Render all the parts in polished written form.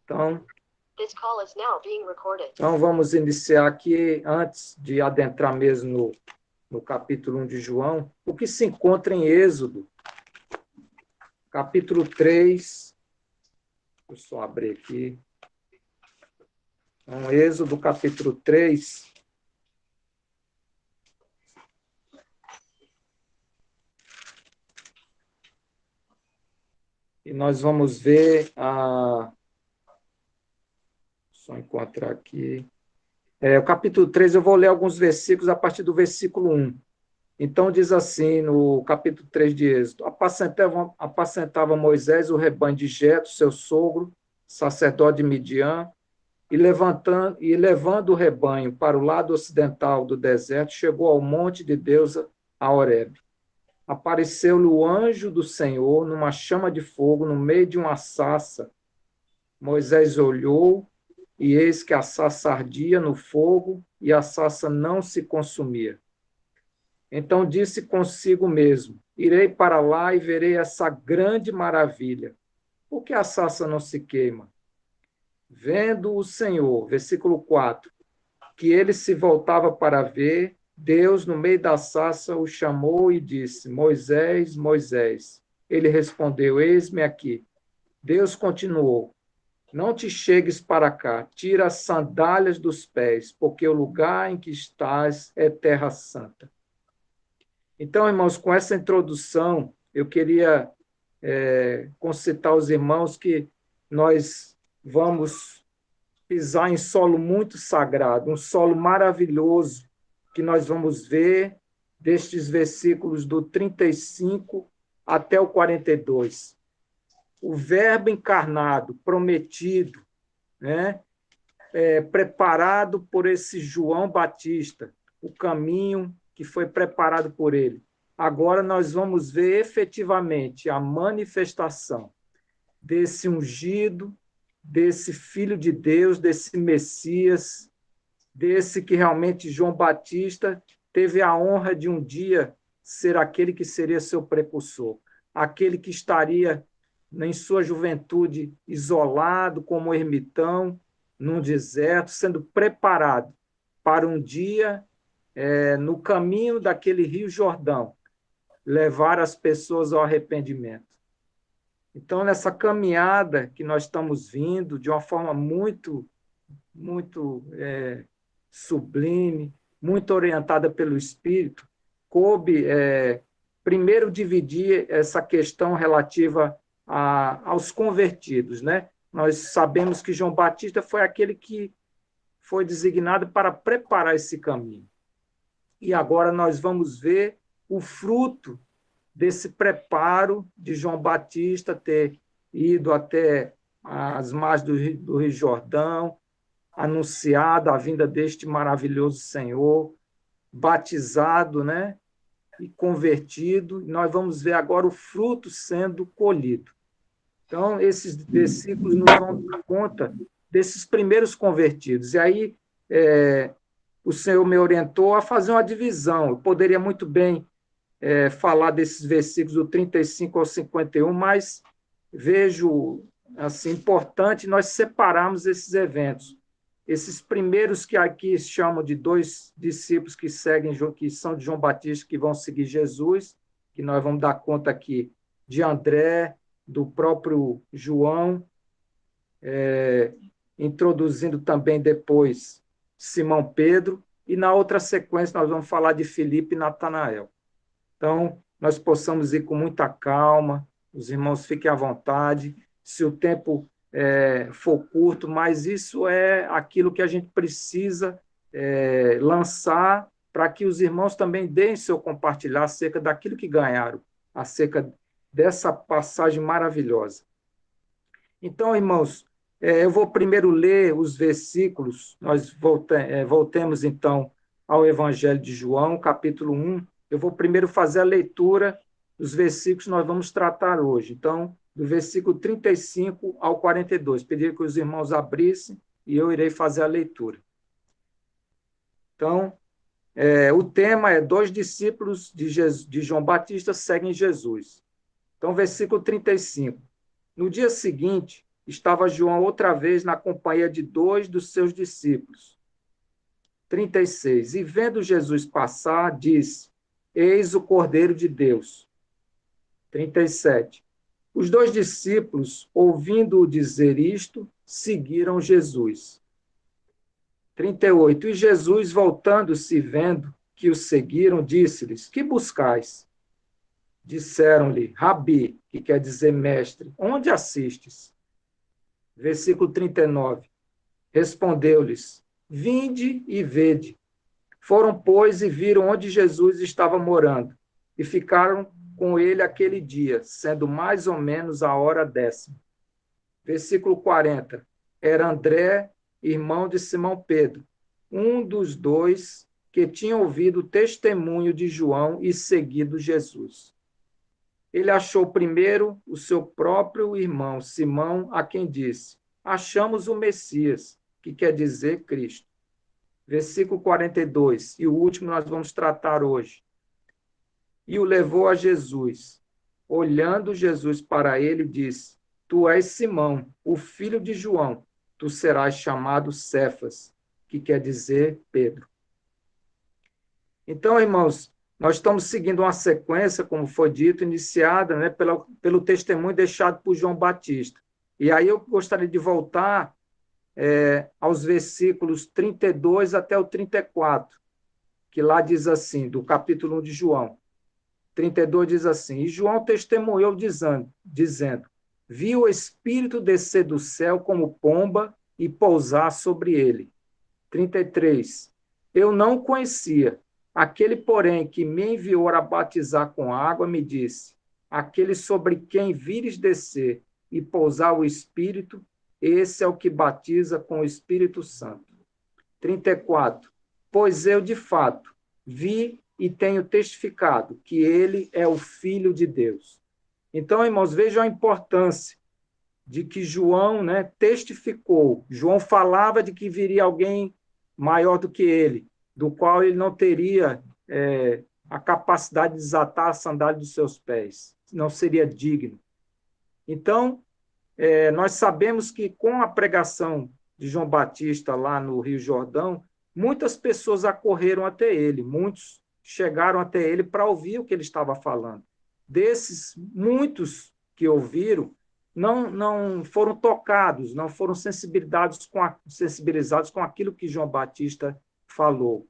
Então, This call is now being recorded. então vamos iniciar aqui, antes de adentrar mesmo no capítulo 1 de João, o que se encontra em Êxodo, capítulo 3. Deixa eu só abrir aqui. Então, Êxodo, capítulo 3. E nós vamos ver só encontrar aqui. O capítulo 3, eu vou ler alguns versículos a partir do versículo 1. Então, diz assim, no capítulo 3 de Êxodo: apacentava Moisés o rebanho de Jetro, seu sogro, sacerdote de Midian, e levando o rebanho para o lado ocidental do deserto, chegou ao monte de Deus, a Horebe. Apareceu-lhe o anjo do Senhor numa chama de fogo no meio de uma sarça. Moisés olhou, e eis que a sarça ardia no fogo, e a sarça não se consumia. Então disse consigo mesmo: irei para lá e verei essa grande maravilha. Por que a sarça não se queima? Vendo o Senhor, versículo 4, que ele se voltava para ver, Deus, no meio da sarça, o chamou e disse: Moisés, Moisés. Ele respondeu: eis-me aqui. Deus continuou: não te chegues para cá, tira as sandálias dos pés, porque o lugar em que estás é terra santa. Então, irmãos, com essa introdução, eu queria concitar aos irmãos que nós vamos pisar em solo muito sagrado, um solo maravilhoso, que nós vamos ver destes versículos do 35 até o 42. O Verbo encarnado, prometido, né? Preparado por esse João Batista, o caminho que foi preparado por ele. Agora nós vamos ver efetivamente a manifestação desse ungido, desse Filho de Deus, desse Messias, desse que realmente João Batista teve a honra de um dia ser aquele que seria seu precursor, aquele que estaria em sua juventude isolado como ermitão, num deserto, sendo preparado para um dia, no caminho daquele Rio Jordão, levar as pessoas ao arrependimento. Então, nessa caminhada que nós estamos vindo, de uma forma muito, muito sublime, muito orientada pelo Espírito, coube, primeiro, dividir essa questão relativa aos convertidos, né? Nós sabemos que João Batista foi aquele que foi designado para preparar esse caminho. E agora nós vamos ver o fruto desse preparo de João Batista ter ido até as margens do Rio Jordão, anunciado a vinda deste maravilhoso Senhor, batizado, né? E convertido. Nós vamos ver agora o fruto sendo colhido. Então, esses versículos nos vão dar conta desses primeiros convertidos. E aí, o Senhor me orientou a fazer uma divisão. Eu poderia muito bem falar desses versículos do 35 ao 51, mas vejo assim, importante nós separarmos esses eventos. Esses primeiros que aqui chamam de dois discípulos que seguem, que são de João Batista, que vão seguir Jesus, que nós vamos dar conta aqui de André, do próprio João, introduzindo também depois Simão Pedro, e na outra sequência nós vamos falar de Filipe e Natanael. Então, nós possamos ir com muita calma, os irmãos fiquem à vontade, se o tempo for curto, mas isso é aquilo que a gente precisa lançar para que os irmãos também deem seu compartilhar acerca daquilo que ganharam, acerca dessa passagem maravilhosa. Então, irmãos, eu vou primeiro ler os versículos, nós voltemos então ao Evangelho de João, capítulo 1. Eu vou primeiro fazer a leitura dos versículos que nós vamos tratar hoje. Então, do versículo 35 ao 42. Pedi que os irmãos abrissem e eu irei fazer a leitura. Então, o tema é: dois discípulos de João Batista seguem Jesus. Então, versículo 35. No dia seguinte, estava João outra vez na companhia de 2 dos seus discípulos. 36. E vendo Jesus passar, disse: Eis o Cordeiro de Deus. 37. Os 2 discípulos, ouvindo-o dizer isto, seguiram Jesus. 38. E Jesus, voltando-se, vendo que os seguiram, disse-lhes: Que buscais? Disseram-lhe: Rabi, que quer dizer mestre, onde assistes? Versículo 39. Respondeu-lhes: Vinde e vede. Foram, pois, e viram onde Jesus estava morando, e ficaram com ele aquele dia, sendo mais ou menos a hora 10ª. Versículo 40. Era André, irmão de Simão Pedro, um dos 2 que tinha ouvido o testemunho de João e seguido Jesus. Ele achou primeiro o seu próprio irmão, Simão, a quem disse: Achamos o Messias, que quer dizer Cristo. Versículo 42, e o último nós vamos tratar hoje. E o levou a Jesus. Olhando Jesus para ele, disse: Tu és Simão, o filho de João, tu serás chamado Cefas, que quer dizer Pedro. Então, irmãos, nós estamos seguindo uma sequência, como foi dito, iniciada, né, pelo testemunho deixado por João Batista. E aí eu gostaria de voltar aos versículos 32 até o 34, que lá diz assim, do capítulo 1 de João. 32 diz assim: E João testemunhou dizendo: Vi o Espírito descer do céu como pomba e pousar sobre ele. 33. Eu não o conhecia. Aquele, porém, que me enviou a batizar com água, me disse: Aquele sobre quem vires descer e pousar o Espírito, esse é o que batiza com o Espírito Santo. 34. Pois eu, de fato, vi e tenho testificado que ele é o Filho de Deus. Então, irmãos, vejam a importância de que João, né, testificou. João falava de que viria alguém maior do que ele, do qual ele não teria a capacidade de desatar a sandália dos seus pés, não seria digno. Então, nós sabemos que com a pregação de João Batista lá no Rio Jordão, muitas pessoas acorreram até ele, muitos chegaram até ele para ouvir o que ele estava falando. Desses, muitos que ouviram não foram tocados, não foram sensibilizados com aquilo que João Batista falou.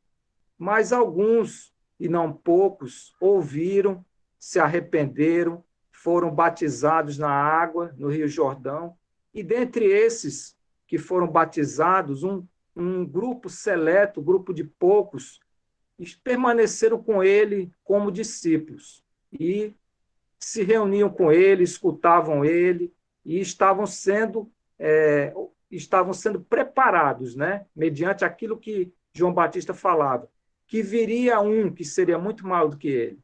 Mas alguns, e não poucos, ouviram, se arrependeram, foram batizados na água, no Rio Jordão, e dentre esses que foram batizados, um grupo seleto, grupo de poucos, permaneceram com ele como discípulos, e se reuniam com ele, escutavam ele, e estavam sendo preparados, né, mediante aquilo que João Batista falava, que viria um que seria muito maior do que ele.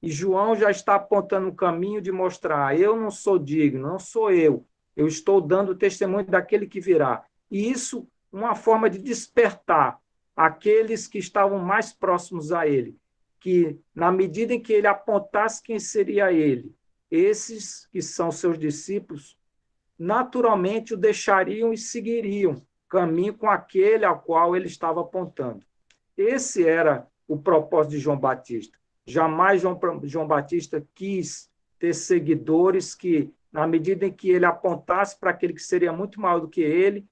E João já está apontando um caminho de mostrar: eu não sou digno, não sou eu estou dando o testemunho daquele que virá. E isso, uma forma de despertar aqueles que estavam mais próximos a ele, que na medida em que ele apontasse quem seria ele, esses que são seus discípulos, naturalmente o deixariam e seguiriam caminho com aquele ao qual ele estava apontando. Esse era o propósito de João Batista. Jamais João Batista quis ter seguidores que, na medida em que ele apontasse para aquele que seria muito maior do que ele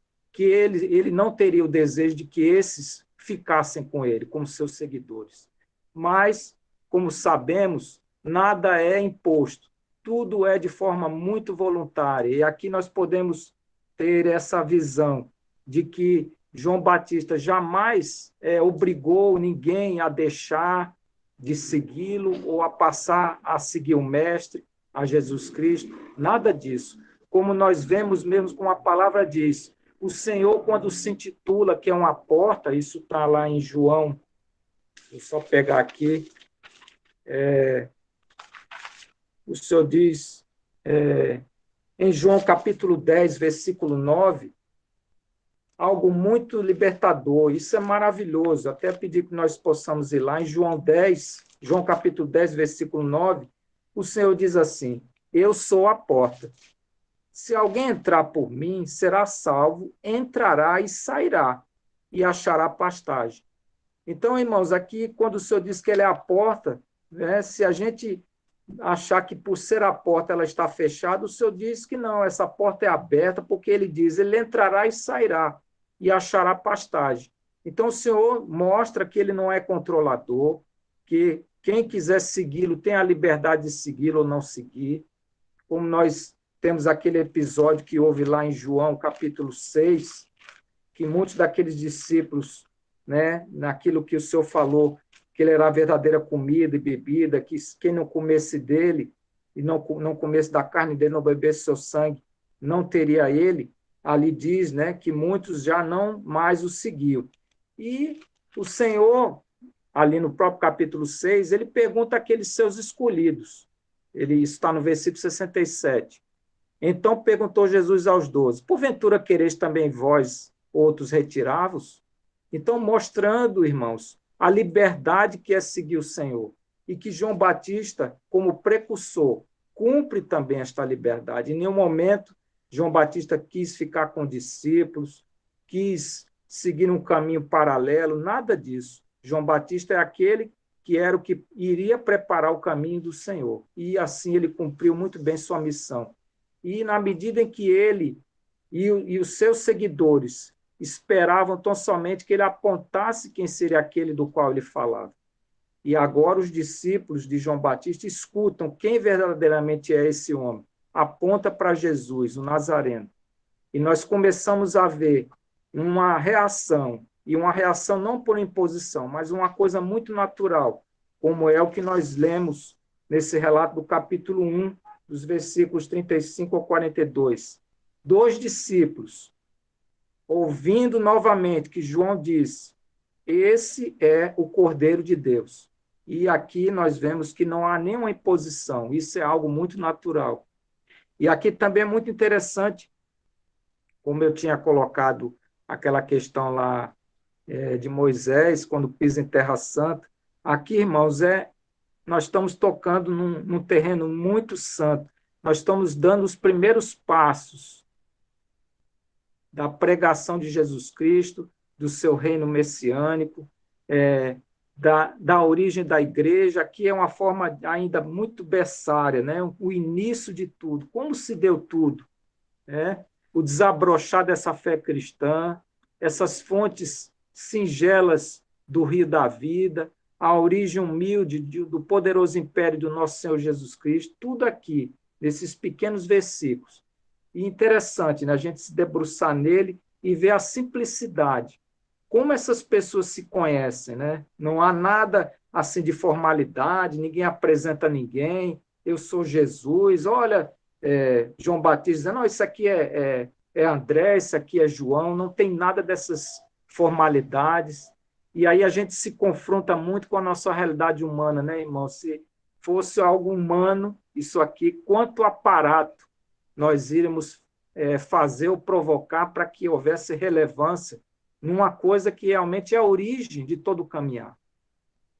não teria o desejo de que esses ficassem com ele, como seus seguidores. Mas, como sabemos, nada é imposto, tudo é de forma muito voluntária. E aqui nós podemos ter essa visão de que João Batista jamais obrigou ninguém a deixar de segui-lo ou a passar a seguir o Mestre, a Jesus Cristo, nada disso. Como nós vemos mesmo como a palavra diz, o Senhor, quando se intitula que é uma porta, isso está lá em João, vou só pegar aqui, o Senhor diz, em João capítulo 10, versículo 9, algo muito libertador, isso é maravilhoso, até pedir que nós possamos ir lá em João capítulo 10, versículo 9, o Senhor diz assim: eu sou a porta. Se alguém entrar por mim, será salvo, entrará e sairá, e achará pastagem. Então, irmãos, aqui, quando o Senhor diz que ele é a porta, né, se a gente achar que por ser a porta ela está fechada, o Senhor diz que não, essa porta é aberta, porque ele diz, ele entrará e sairá, e achará pastagem. Então, o Senhor mostra que ele não é controlador, que quem quiser segui-lo tem a liberdade de segui-lo ou não seguir, como nós temos aquele episódio que houve lá em João, capítulo 6, que muitos daqueles discípulos, né, naquilo que o Senhor falou, que ele era a verdadeira comida e bebida, que quem não comesse dele e não comesse da carne dele, não bebesse seu sangue, não teria ele. Ali diz, né, que muitos já não mais o seguiam. E o Senhor, ali no próprio capítulo 6, ele pergunta àqueles seus escolhidos. Ele está no versículo 67. Então perguntou Jesus aos 12: porventura quereis também vós outros retirar-vos? Então, mostrando, irmãos, a liberdade que é seguir o Senhor. E que João Batista, como precursor, cumpre também esta liberdade. Em nenhum momento João Batista quis ficar com discípulos, quis seguir um caminho paralelo, nada disso. João Batista é aquele que era o que iria preparar o caminho do Senhor. E assim ele cumpriu muito bem sua missão. E na medida em que ele e os seus seguidores esperavam tão somente que ele apontasse quem seria aquele do qual ele falava. E agora os discípulos de João Batista escutam quem verdadeiramente é esse homem. Aponta para Jesus, o Nazareno. E nós começamos a ver uma reação, e uma reação não por imposição, mas uma coisa muito natural, como é o que nós lemos nesse relato do capítulo 1, dos versículos 35 ao 42. Dois discípulos, ouvindo novamente que João diz, esse é o Cordeiro de Deus. E aqui nós vemos que não há nenhuma imposição, isso é algo muito natural. E aqui também é muito interessante, como eu tinha colocado aquela questão lá de Moisés, quando pisa em Terra Santa. Aqui, irmãos, nós estamos tocando num terreno muito santo. Nós estamos dando os primeiros passos da pregação de Jesus Cristo, do seu reino messiânico, da origem da igreja. Aqui é uma forma ainda muito berçária, né? O início de tudo, como se deu tudo, né? O desabrochar dessa fé cristã, essas fontes singelas do rio da vida, a origem humilde do poderoso império do nosso Senhor Jesus Cristo, tudo aqui, nesses pequenos versículos. E interessante, né, a gente se debruçar nele e ver a simplicidade. Como essas pessoas se conhecem, né? Não há nada assim de formalidade, ninguém apresenta ninguém, eu sou Jesus, olha, João Batista dizendo, não, isso aqui é André, isso aqui é João, não tem nada dessas formalidades. E aí a gente se confronta muito com a nossa realidade humana, né, irmão? Se fosse algo humano, isso aqui, quanto aparato nós iríamos fazer ou provocar para que houvesse relevância numa coisa que realmente é a origem de todo o caminhar.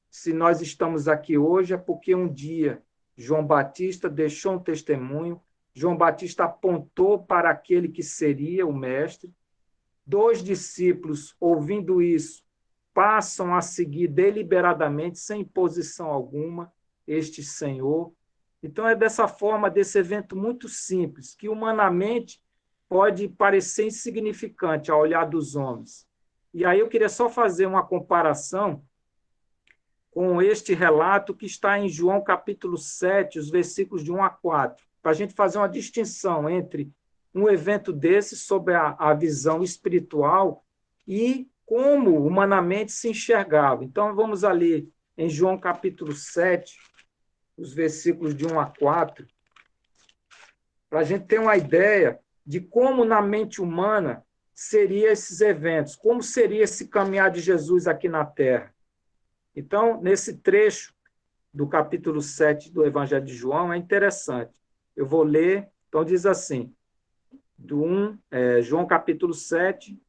Se nós estamos aqui hoje é porque um dia João Batista deixou um testemunho, João Batista apontou para aquele que seria o mestre, dois discípulos, ouvindo isso, passam a seguir deliberadamente, sem imposição alguma, este Senhor. Então, é dessa forma, desse evento muito simples, que humanamente pode parecer insignificante ao olhar dos homens. E aí eu queria só fazer uma comparação com este relato que está em João capítulo 7, os versículos de 1 a 4, para a gente fazer uma distinção entre um evento desse sobre a visão espiritual e como humanamente se enxergava. Então, vamos ali em João capítulo 7, os versículos de 1 a 4, para a gente ter uma ideia de como na mente humana seriam esses eventos, como seria esse caminhar de Jesus aqui na Terra. Então, nesse trecho do capítulo 7 do Evangelho de João, é interessante. Eu vou ler, então diz assim, João capítulo 7,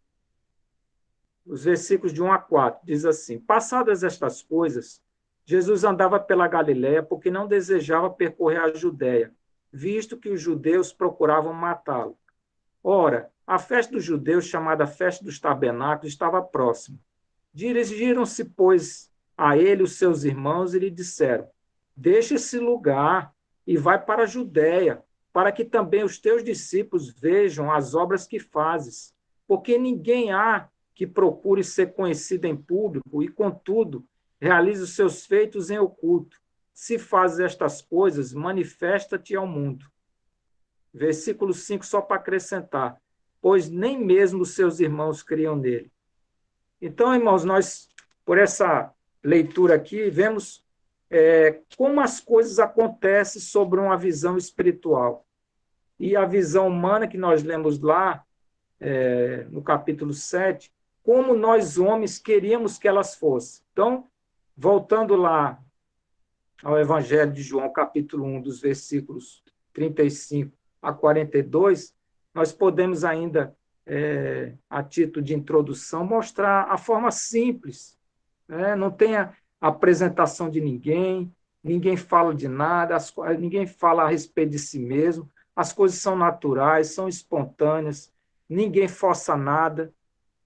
os versículos de 1 a 4, diz assim, passadas estas coisas, Jesus andava pela Galiléia porque não desejava percorrer a Judéia, visto que os judeus procuravam matá-lo. Ora, a festa dos judeus, chamada Festa dos Tabernáculos, estava próxima. Dirigiram-se, pois, a ele os seus irmãos e lhe disseram: deixa esse lugar e vai para a Judéia, para que também os teus discípulos vejam as obras que fazes. Porque ninguém há que procure ser conhecido em público e, contudo, realize os seus feitos em oculto. Se fazes estas coisas, manifesta-te ao mundo. Versículo 5, só para acrescentar: pois nem mesmo os seus irmãos criam nele. Então, irmãos, nós, por essa leitura aqui, vemos como as coisas acontecem sobre uma visão espiritual. E a visão humana que nós lemos lá, no capítulo 7, como nós homens queríamos que elas fossem. Então, voltando lá ao Evangelho de João, capítulo 1, dos versículos 35 a 42, nós podemos ainda, a título de introdução, mostrar a forma simples, né? Não tem a apresentação de ninguém, ninguém fala de nada, ninguém fala a respeito de si mesmo, as coisas são naturais, são espontâneas, ninguém força nada.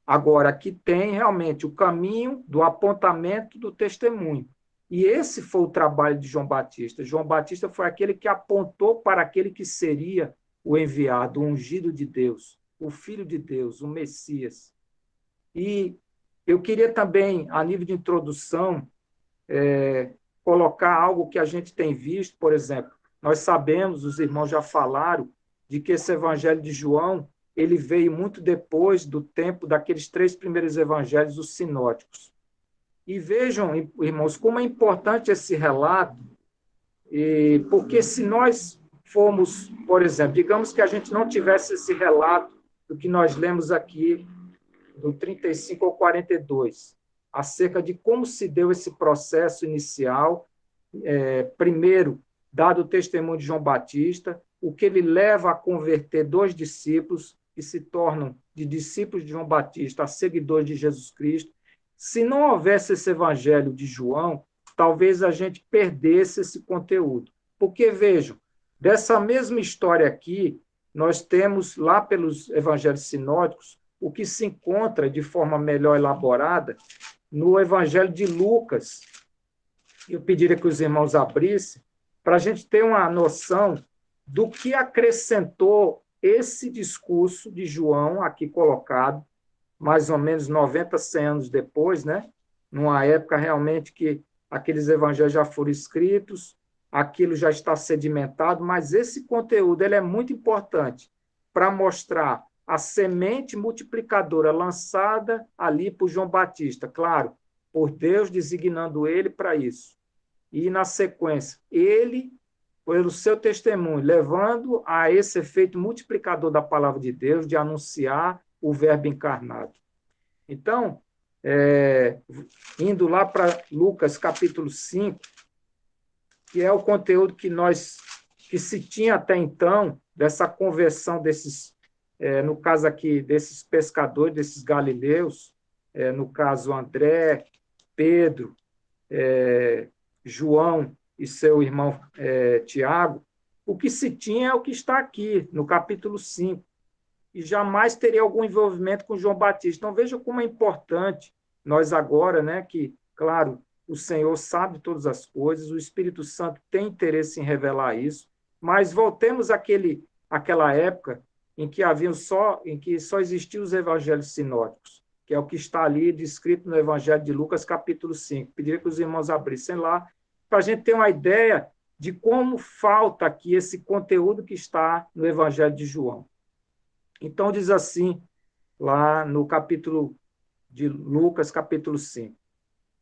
Agora, aqui tem realmente o caminho do apontamento do testemunho. E esse foi o trabalho de João Batista. João Batista foi aquele que apontou para aquele que seria o enviado, o ungido de Deus, o Filho de Deus, o Messias. E eu queria também, a nível de introdução, colocar algo que a gente tem visto, por exemplo, nós sabemos, os irmãos já falaram, de que esse evangelho de João, ele veio muito depois do tempo daqueles 3 primeiros evangelhos, os sinóticos. E vejam, irmãos, como é importante esse relato, porque se nós formos, por exemplo, digamos que a gente não tivesse esse relato do que nós lemos aqui, do 35 ao 42, acerca de como se deu esse processo inicial, primeiro, dado o testemunho de João Batista, o que ele leva a converter 2 discípulos, que se tornam de discípulos de João Batista a seguidores de Jesus Cristo. Se não houvesse esse evangelho de João, talvez a gente perdesse esse conteúdo. Porque, vejam, dessa mesma história aqui, nós temos lá pelos evangelhos sinóticos o que se encontra de forma melhor elaborada no evangelho de Lucas. Eu pediria que os irmãos abrissem, para a gente ter uma noção do que acrescentou esse discurso de João, aqui colocado, mais ou menos 90, 100 anos depois, né? Numa época realmente que aqueles evangelhos já foram escritos, aquilo já está sedimentado, mas esse conteúdo ele é muito importante para mostrar a semente multiplicadora lançada ali por João Batista, claro, por Deus designando ele para isso. E, na sequência, ele, pelo seu testemunho, levando a esse efeito multiplicador da palavra de Deus, de anunciar o Verbo encarnado. Então, indo lá para Lucas capítulo 5, que é o conteúdo que se tinha até então, dessa conversão desses, no caso aqui, desses pescadores, desses galileus, no caso André, Pedro, João e seu irmão Tiago, o que se tinha é o que está aqui, no capítulo 5. E jamais teria algum envolvimento com João Batista. Então, veja como é importante nós agora, né, que, claro, o Senhor sabe todas as coisas, o Espírito Santo tem interesse em revelar isso, mas voltemos àquela época em que só existiam os evangelhos sinóticos, que é o que está ali descrito no Evangelho de Lucas, capítulo 5. Pediria que os irmãos abrissem lá, para a gente ter uma ideia de como falta aqui esse conteúdo que está no Evangelho de João. Então, diz assim, lá no capítulo de Lucas, capítulo 5,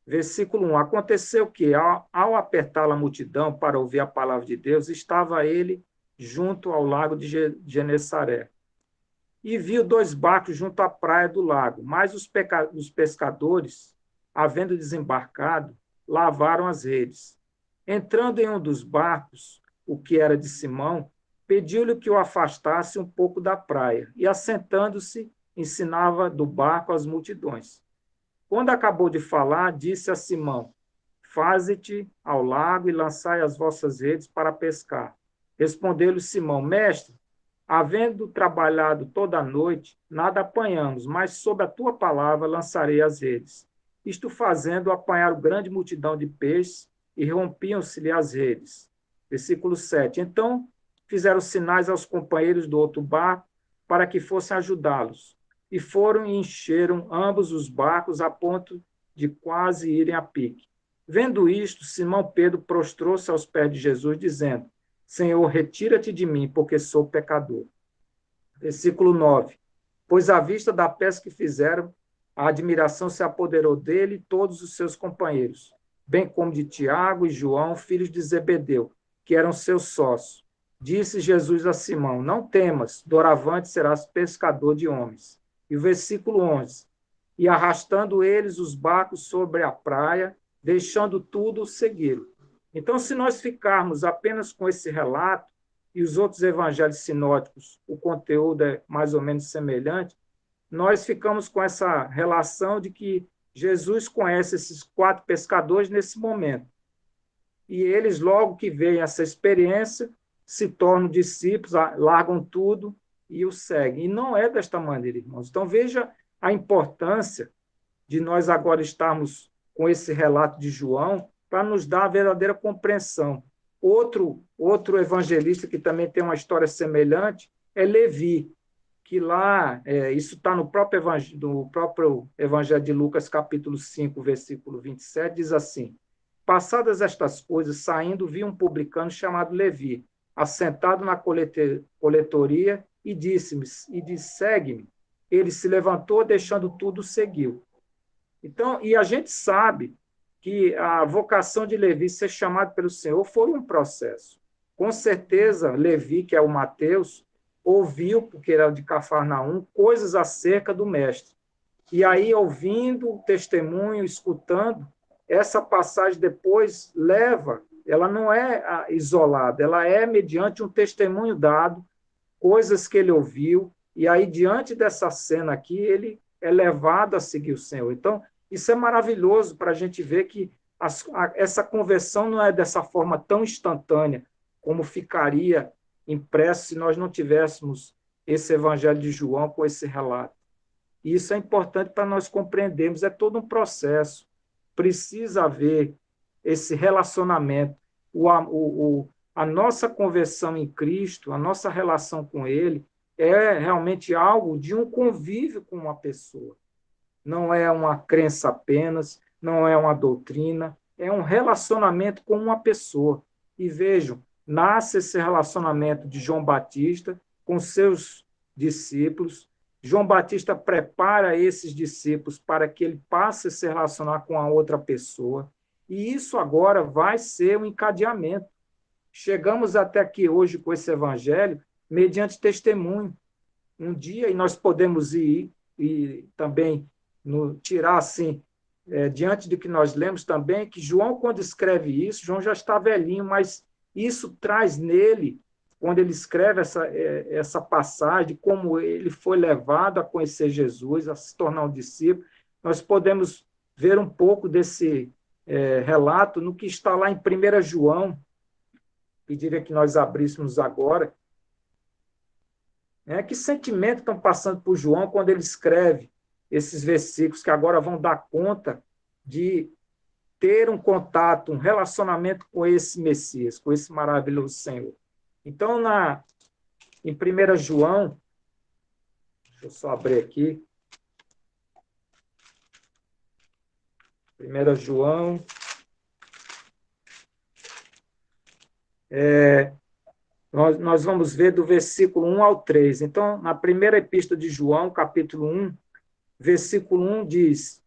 versículo 1. Aconteceu que, ao apertar a multidão para ouvir a palavra de Deus, estava ele junto ao lago de Genesaré. E viu 2 barcos junto à praia do lago, mas os pescadores, havendo desembarcado, lavaram as redes. Entrando em um dos barcos, o que era de Simão, pediu-lhe que o afastasse um pouco da praia, e, assentando-se, ensinava do barco às multidões. Quando acabou de falar, disse a Simão: faze-te ao lago e lançai as vossas redes para pescar. Respondeu-lhe Simão: Mestre, havendo trabalhado toda a noite, nada apanhamos, mas sob a tua palavra lançarei as redes. Isto fazendo, apanharam grande multidão de peixes e rompiam-se-lhe as redes. Versículo 7. Então fizeram sinais aos companheiros do outro barco para que fossem ajudá-los. E foram e encheram ambos os barcos a ponto de quase irem a pique. Vendo isto, Simão Pedro prostrou-se aos pés de Jesus, dizendo: Senhor, retira-te de mim, porque sou pecador. Versículo 9. Pois à vista da pesca que fizeram, a admiração se apoderou dele e todos os seus companheiros, bem como de Tiago e João, filhos de Zebedeu, que eram seus sócios. Disse Jesus a Simão: Não temas, doravante serás pescador de homens. E o versículo 11. E arrastando eles os barcos sobre a praia, deixando tudo, seguiram. Então, se nós ficarmos apenas com esse relato, e os outros evangelhos sinóticos, o conteúdo é mais ou menos semelhante, nós ficamos com essa relação de que Jesus conhece esses 4 pescadores nesse momento. E eles, logo que veem essa experiência, se tornam discípulos, largam tudo e o seguem. E não é desta maneira, irmãos. Então, veja a importância de nós agora estarmos com esse relato de João para nos dar a verdadeira compreensão. Outro evangelista que também tem uma história semelhante é Levi, que lá, isso está no próprio Evangelho de Lucas, capítulo 5, versículo 27, diz assim: Passadas estas coisas, saindo, vi um publicano chamado Levi, assentado na coletoria, e disse-me, segue-me. Ele se levantou, deixando tudo, seguiu. Então, e a gente sabe que a vocação de Levi ser chamado pelo Senhor foi um processo. Com certeza, Levi, que é o Mateus, ouviu, porque era de Cafarnaum, coisas acerca do Mestre. E aí, ouvindo o testemunho, escutando, essa passagem depois ela não é isolada, ela é mediante um testemunho dado, coisas que ele ouviu, e aí, diante dessa cena aqui, ele é levado a seguir o Senhor. Então, isso é maravilhoso para a gente ver que essa conversão não é dessa forma tão instantânea como ficaria impresso se nós não tivéssemos esse Evangelho de João com esse relato. E isso é importante para nós compreendermos, é todo um processo. Precisa haver esse relacionamento. A nossa conversão em Cristo, a nossa relação com Ele, é realmente algo de um convívio com uma pessoa. Não é uma crença apenas, não é uma doutrina, é um relacionamento com uma pessoa. E vejam, nasce esse relacionamento de João Batista com seus discípulos. João Batista prepara esses discípulos para que ele passe a se relacionar com a outra pessoa. E isso agora vai ser um encadeamento. Chegamos até aqui hoje com esse evangelho mediante testemunho. Um dia, e nós podemos ir e também tirar assim, diante do que nós lemos também, que João, quando escreve isso, João já está velhinho, mas isso traz nele, quando ele escreve essa passagem, como ele foi levado a conhecer Jesus, a se tornar um discípulo, nós podemos ver um pouco desse relato no que está lá em 1 João, pediria que nós abríssemos agora. Que sentimento estão passando por João quando ele escreve esses versículos que agora vão dar conta de ter um contato, um relacionamento com esse Messias, com esse maravilhoso Senhor. Então, em 1 João, deixa eu só abrir aqui, 1 João, nós vamos ver do versículo 1 ao 3. Então, na primeira epístola de João, capítulo 1, versículo 1 diz: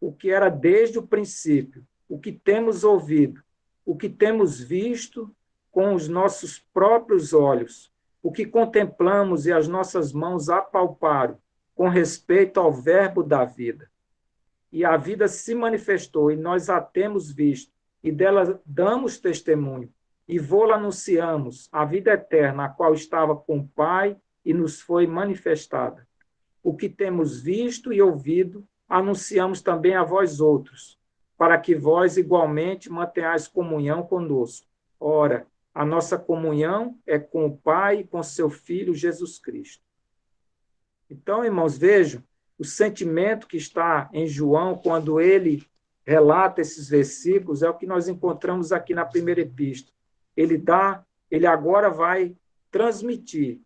o que era desde o princípio, o que temos ouvido, o que temos visto com os nossos próprios olhos, o que contemplamos e as nossas mãos apalparam com respeito ao verbo da vida. E a vida se manifestou, e nós a temos visto, e dela damos testemunho, e vô-la anunciamos, a vida eterna, a qual estava com o Pai e nos foi manifestada. O que temos visto e ouvido, anunciamos também a vós outros, para que vós igualmente mantenhais comunhão conosco. Ora, a nossa comunhão é com o Pai e com seu Filho Jesus Cristo. Então, irmãos, vejam o sentimento que está em João quando ele relata esses versículos, é o que nós encontramos aqui na primeira epístola. Ele agora vai transmitir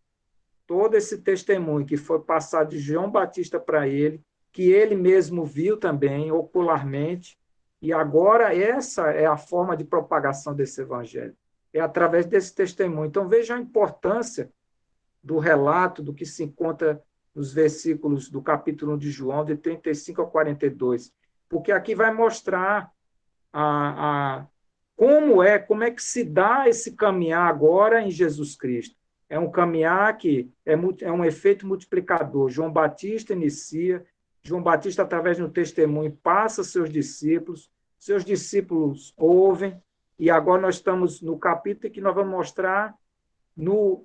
todo esse testemunho que foi passado de João Batista para ele, que ele mesmo viu também ocularmente, e agora essa é a forma de propagação desse evangelho, é através desse testemunho. Então veja a importância do relato do que se encontra nos versículos do capítulo 1 de João, de 35 a 42, porque aqui vai mostrar como é que se dá esse caminhar agora em Jesus Cristo. É um caminhar que é um efeito multiplicador. João Batista inicia, João Batista, através do testemunho, passa seus discípulos ouvem, e agora nós estamos no capítulo que nós vamos mostrar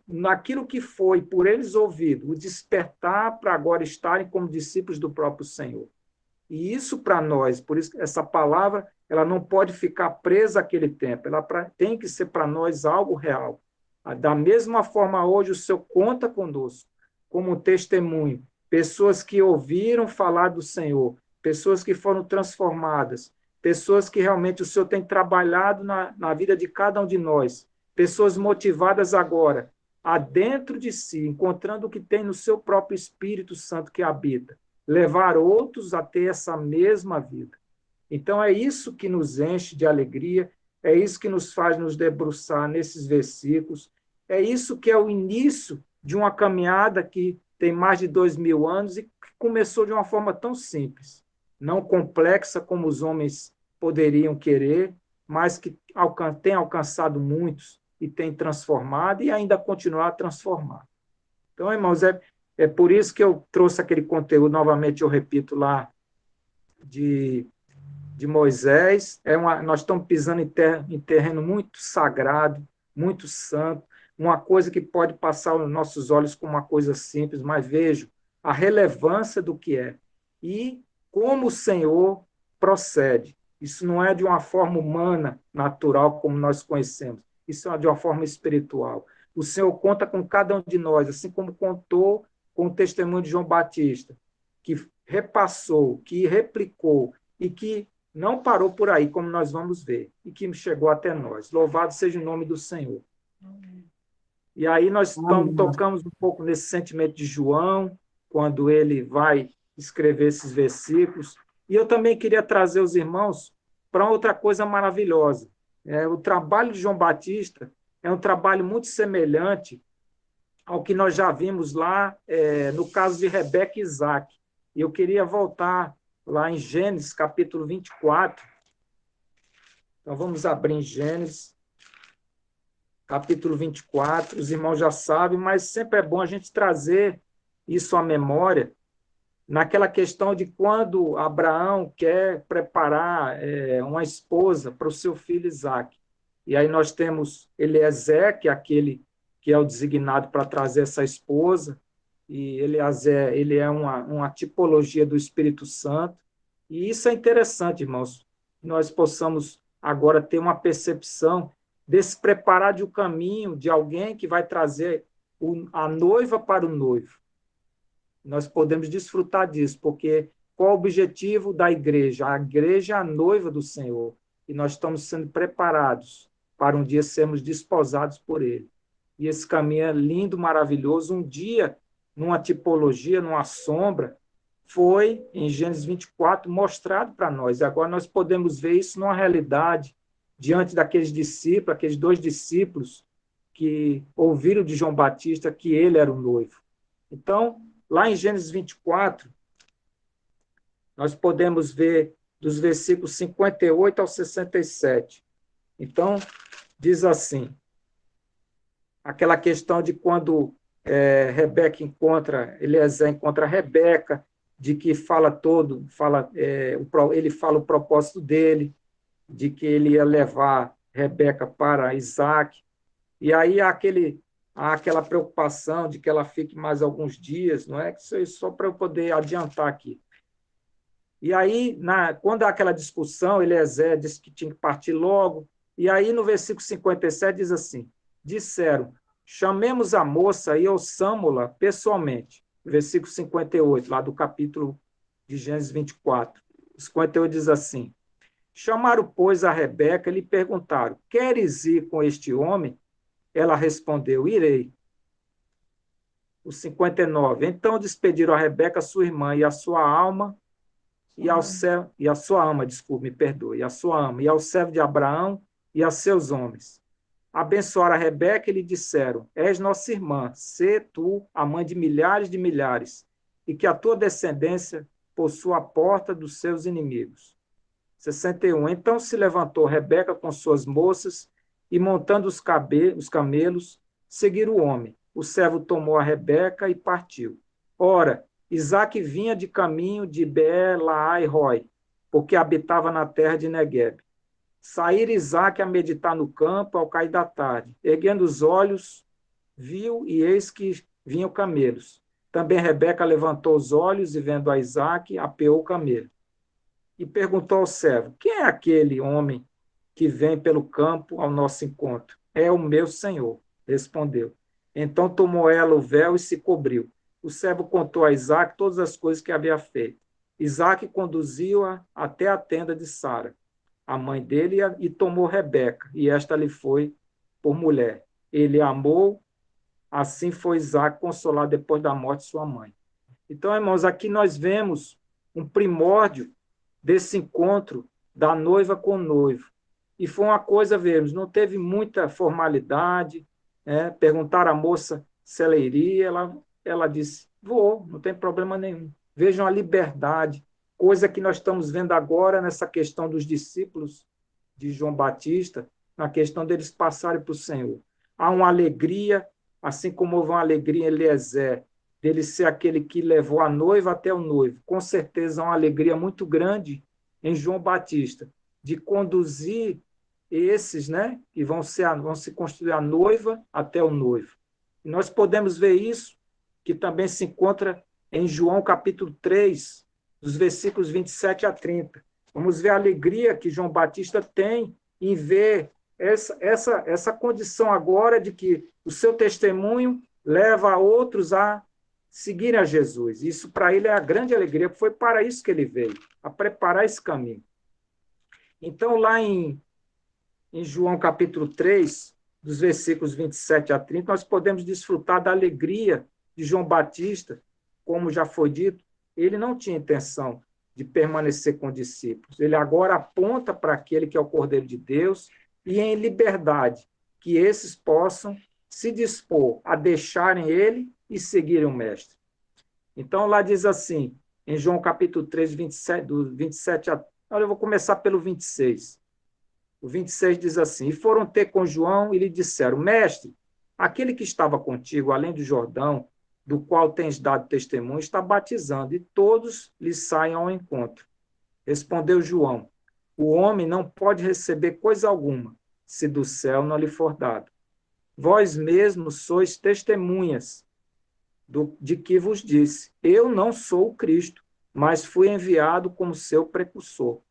naquilo que foi por eles ouvido, o despertar para agora estarem como discípulos do próprio Senhor. E isso para nós, por isso essa palavra, ela não pode ficar presa àquele tempo, ela tem que ser para nós algo real. Da mesma forma, hoje o Senhor conta conosco como um testemunho, pessoas que ouviram falar do Senhor, pessoas que foram transformadas, pessoas que realmente o Senhor tem trabalhado na vida de cada um de nós, pessoas motivadas agora, adentro de si, encontrando o que tem no seu próprio Espírito Santo que habita, levar outros a ter essa mesma vida. Então é isso que nos enche de alegria, é isso que nos faz nos debruçar nesses versículos, é isso que é o início de uma caminhada que tem mais de 2000 anos e que começou de uma forma tão simples, não complexa como os homens poderiam querer, mas que tem alcançado muitos e tem transformado e ainda continuar a transformar. Então, irmãos, é por isso que eu trouxe aquele conteúdo, novamente eu repito lá, de Moisés. Nós estamos pisando em terreno muito sagrado, muito santo, uma coisa que pode passar aos nossos olhos como uma coisa simples, mas vejo a relevância do que é e como o Senhor procede. Isso não é de uma forma humana, natural, como nós conhecemos. Isso é de uma forma espiritual. O Senhor conta com cada um de nós, assim como contou com o testemunho de João Batista, que repassou, que replicou e que não parou por aí, como nós vamos ver, e que chegou até nós. Louvado seja o nome do Senhor. E aí nós tocamos um pouco nesse sentimento de João, quando ele vai escrever esses versículos. E eu também queria trazer os irmãos para outra coisa maravilhosa. O trabalho de João Batista é um trabalho muito semelhante ao que nós já vimos lá no caso de Rebeca e Isaac. E eu queria voltar lá em Gênesis, capítulo 24. Então, vamos abrir em Gênesis, capítulo 24. Os irmãos já sabem, mas sempre é bom a gente trazer isso à memória, naquela questão de quando Abraão quer preparar uma esposa para o seu filho Isaque. E aí nós temos Eliezer, que é aquele que é o designado para trazer essa esposa, e Eliezer, ele é uma tipologia do Espírito Santo, e isso é interessante, irmãos, que nós possamos agora ter uma percepção desse preparar de um caminho de alguém que vai trazer a noiva para o noivo. Nós podemos desfrutar disso, porque qual é o objetivo da igreja? A igreja é a noiva do Senhor, e nós estamos sendo preparados para um dia sermos desposados por ele. E esse caminho é lindo, maravilhoso. Um dia, numa tipologia, numa sombra, foi, em Gênesis 24, mostrado para nós. E agora nós podemos ver isso numa realidade, diante daqueles discípulos, aqueles 2 discípulos que ouviram de João Batista que ele era o noivo. Então, lá em Gênesis 24, nós podemos ver dos versículos 58 ao 67. Então, diz assim, aquela questão de quando Eliezer encontra Rebeca, de que ele fala o propósito dele, de que ele ia levar Rebeca para Isaac, e aí há aquela preocupação de que ela fique mais alguns dias, não é? Só para eu poder adiantar aqui. E aí, quando há aquela discussão, Eliezer disse que tinha que partir logo, E aí, no versículo 57, diz assim: disseram, chamemos a moça e ouçamo-la pessoalmente. Versículo 58, lá do capítulo de Gênesis 24. 58 diz assim: chamaram, pois, a Rebeca e lhe perguntaram: queres ir com este homem? Ela respondeu: irei. O 59. Então despediram a Rebeca, sua irmã, e a sua alma, e a sua ama, desculpe, me perdoe, e a sua ama, e ao servo de Abraão e a seus homens. Abençoaram a Rebeca e lhe disseram: és nossa irmã, sê tu a mãe de milhares, e que a tua descendência possua a porta dos seus inimigos. 61. Então se levantou Rebeca com suas moças e, montando os camelos, seguiram o homem. O servo tomou a Rebeca e partiu. Ora, Isaque vinha de caminho de Beer-Lahai-Roi, porque habitava na terra de Negueb. Saíra Isaque a meditar no campo ao cair da tarde. Erguendo os olhos, viu e eis que vinham camelos. Também Rebeca levantou os olhos e, vendo a Isaque, apeou o camelo. E perguntou ao servo: quem é aquele homem que vem pelo campo ao nosso encontro? É o meu senhor, respondeu. Então tomou ela o véu e se cobriu. O servo contou a Isaque todas as coisas que havia feito. Isaque conduziu-a até a tenda de Sara, a mãe dele, e tomou Rebeca, e esta lhe foi por mulher. Ele a amou, assim foi Isaque consolado depois da morte de sua mãe. Então, irmãos, aqui nós vemos um primórdio desse encontro da noiva com o noivo. E foi uma coisa, vemos, não teve muita formalidade, né? Perguntaram à moça se ela iria, ela disse, vou, não tem problema nenhum. Vejam a liberdade, coisa que nós estamos vendo agora nessa questão dos discípulos de João Batista, na questão deles passarem para o Senhor. Há uma alegria, assim como houve uma alegria em Eliezer, dele ser aquele que levou a noiva até o noivo. Com certeza, há uma alegria muito grande em João Batista, de conduzir esses, né, que vão se construir a noiva até o noivo. E nós podemos ver isso, que também se encontra em João capítulo 3, dos versículos 27 a 30. Vamos ver a alegria que João Batista tem em ver essa condição agora de que o seu testemunho leva a outros a seguirem a Jesus. Isso para ele é a grande alegria, foi para isso que ele veio, a preparar esse caminho. Então, lá em João capítulo 3, dos versículos 27 a 30, nós podemos desfrutar da alegria de João Batista, como já foi dito, ele não tinha intenção de permanecer com discípulos. Ele agora aponta para aquele que é o Cordeiro de Deus e em liberdade, que esses possam se dispor a deixarem ele e seguirem o Mestre. Então, lá diz assim, em João capítulo 3, 27, do 27 a... Olha, eu vou começar pelo 26. O 26 diz assim, e foram ter com João e lhe disseram, mestre, aquele que estava contigo, além do Jordão, do qual tens dado testemunho, está batizando, e todos lhe saem ao encontro. Respondeu João, o homem não pode receber coisa alguma, se do céu não lhe for dado. Vós mesmos sois testemunhas de que vos disse, eu não sou o Cristo, mas fui enviado como seu precursor.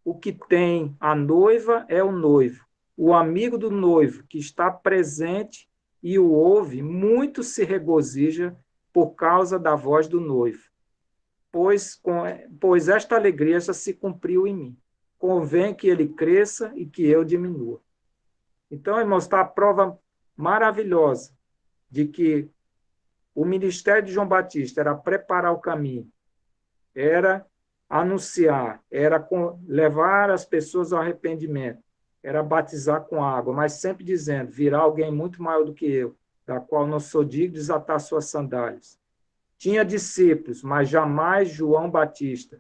O que tem a noiva é o noivo. O amigo do noivo que está presente e o ouve, muito se regozija por causa da voz do noivo. Pois esta alegria já se cumpriu em mim. Convém que ele cresça e que eu diminua. Então, irmãos, está a prova maravilhosa de que o ministério de João Batista era preparar o caminho, era anunciar, era levar as pessoas ao arrependimento, era batizar com água, mas sempre dizendo, virá alguém muito maior do que eu, da qual não sou digno de desatar suas sandálias. Tinha discípulos, mas jamais João Batista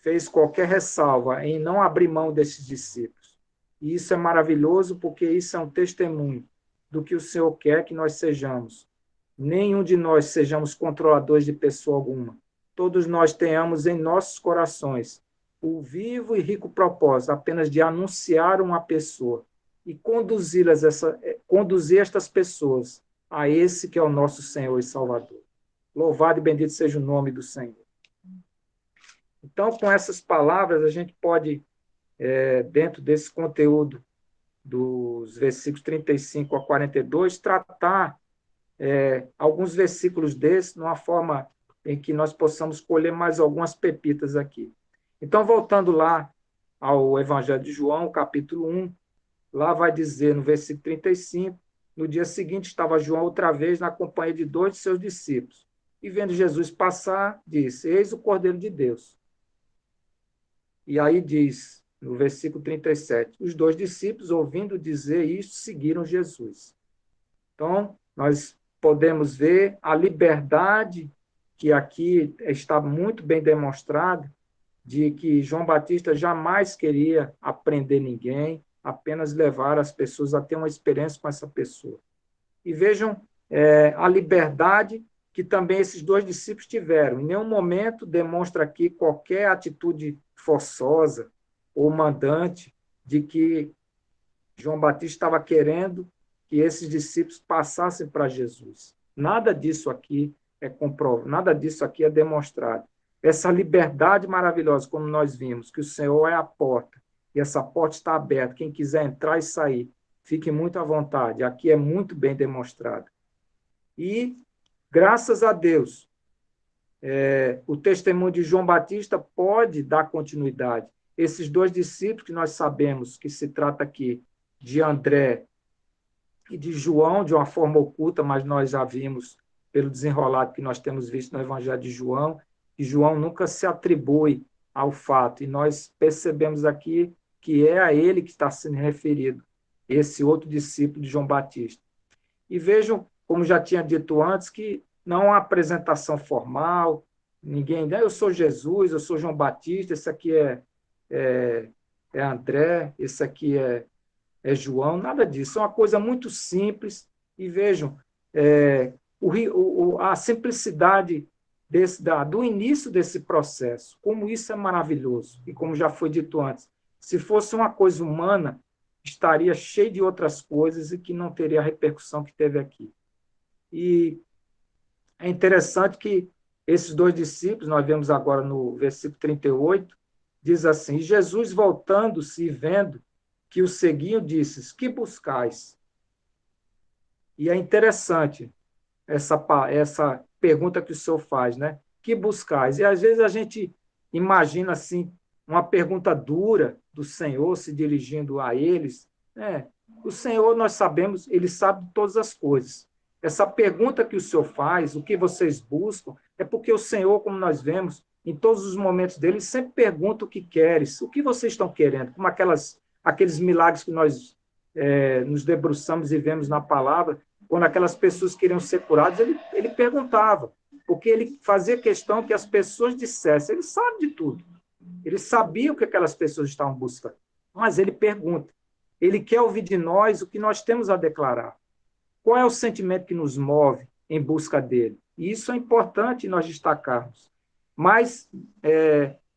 fez qualquer ressalva em não abrir mão desses discípulos. E isso é maravilhoso, porque isso é um testemunho do que o Senhor quer que nós sejamos. Nenhum de nós sejamos controladores de pessoa alguma. Todos nós tenhamos em nossos corações o vivo e rico propósito apenas de anunciar uma pessoa e conduzir estas pessoas a esse que é o nosso Senhor e Salvador. Louvado e bendito seja o nome do Senhor. Então, com essas palavras, a gente pode, dentro desse conteúdo dos versículos 35 a 42, tratar alguns versículos desses, numa forma em que nós possamos colher mais algumas pepitas aqui. Então, voltando lá ao Evangelho de João, capítulo 1, lá vai dizer, no versículo 35, no dia seguinte estava João outra vez na companhia de 2 de seus discípulos. E vendo Jesus passar, disse, eis o Cordeiro de Deus. E aí diz, no versículo 37, os 2 discípulos, ouvindo dizer isso, seguiram Jesus. Então, nós podemos ver a liberdade que aqui está muito bem demonstrada, de que João Batista jamais queria aprender ninguém, apenas levar as pessoas a ter uma experiência com essa pessoa. E vejam a liberdade que também esses 2 discípulos tiveram. Em nenhum momento demonstra aqui qualquer atitude forçosa ou mandante de que João Batista estava querendo que esses discípulos passassem para Jesus. Nada disso aqui é comprovado, nada disso aqui é demonstrado. Essa liberdade maravilhosa, como nós vimos, que o Senhor é a porta, e essa porta está aberta, quem quiser entrar e sair, fique muito à vontade, aqui é muito bem demonstrado. E, graças a Deus, o testemunho de João Batista pode dar continuidade. Esses 2 discípulos que nós sabemos que se trata aqui de André e de João, de uma forma oculta, mas nós já vimos pelo desenrolado que nós temos visto no Evangelho de João, que João nunca se atribui ao fato, e nós percebemos aqui que é a ele que está sendo referido, esse outro discípulo de João Batista. E vejam, como já tinha dito antes, que não há apresentação formal, ninguém, eu sou Jesus, eu sou João Batista, esse aqui é André, esse aqui é João, nada disso. É uma coisa muito simples. E vejam, a simplicidade do início desse processo, como isso é maravilhoso. E como já foi dito antes, se fosse uma coisa humana, estaria cheio de outras coisas e que não teria a repercussão que teve aqui. E é interessante que esses 2 discípulos, nós vemos agora no versículo 38, diz assim, Jesus voltando-se e vendo que o seguiam, disse, que buscais? E é interessante essa pergunta que o senhor faz, né? Que buscais? E às vezes a gente imagina assim uma pergunta dura do Senhor se dirigindo a eles. O Senhor, nós sabemos, ele sabe de todas as coisas. Essa pergunta que o senhor faz, o que vocês buscam, é porque o Senhor, como nós vemos, em todos os momentos dele, sempre pergunta o que queres, o que vocês estão querendo, como aqueles milagres que nós nos debruçamos e vemos na palavra, quando aquelas pessoas queriam ser curadas, ele perguntava, porque ele fazia questão que as pessoas dissessem, ele sabe de tudo, ele sabia o que aquelas pessoas estavam buscando, mas ele pergunta, ele quer ouvir de nós o que nós temos a declarar, qual é o sentimento que nos move em busca dele, e isso é importante nós destacarmos, mas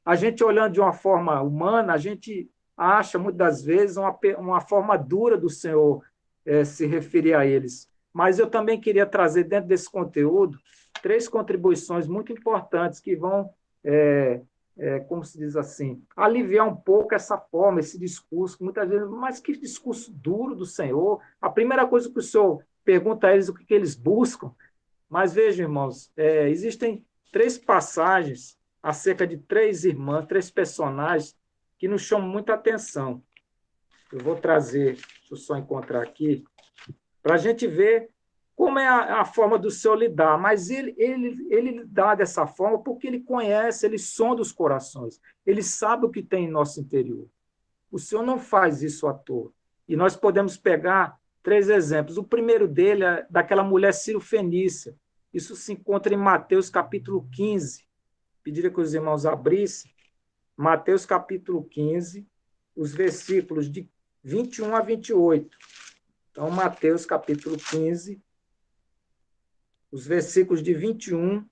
a gente olhando de uma forma humana, a gente acha, muitas das vezes, uma forma dura do Senhor se referir a eles. Mas eu também queria trazer, dentro desse conteúdo, 3 contribuições muito importantes que vão, como se diz assim, aliviar um pouco essa forma, esse discurso, muitas vezes, mas que discurso duro do Senhor. A primeira coisa que o Senhor pergunta a eles o que eles buscam, mas vejam, irmãos, existem 3 passagens acerca de 3 irmãs, 3 personagens que nos chamam muita atenção. Eu vou trazer, deixa eu só encontrar aqui, para a gente ver como é a forma do Senhor lidar. Mas ele dá dessa forma porque ele conhece, ele sonda os corações, ele sabe o que tem em nosso interior. O Senhor não faz isso à toa. E nós podemos pegar 3 exemplos. O primeiro dele é daquela mulher Ciro-fenícia. Isso se encontra em Mateus capítulo 15. Pediria que os irmãos abrissem. Mateus capítulo 15, os versículos de 21 a 28. Então, Mateus capítulo 15, os versículos de 21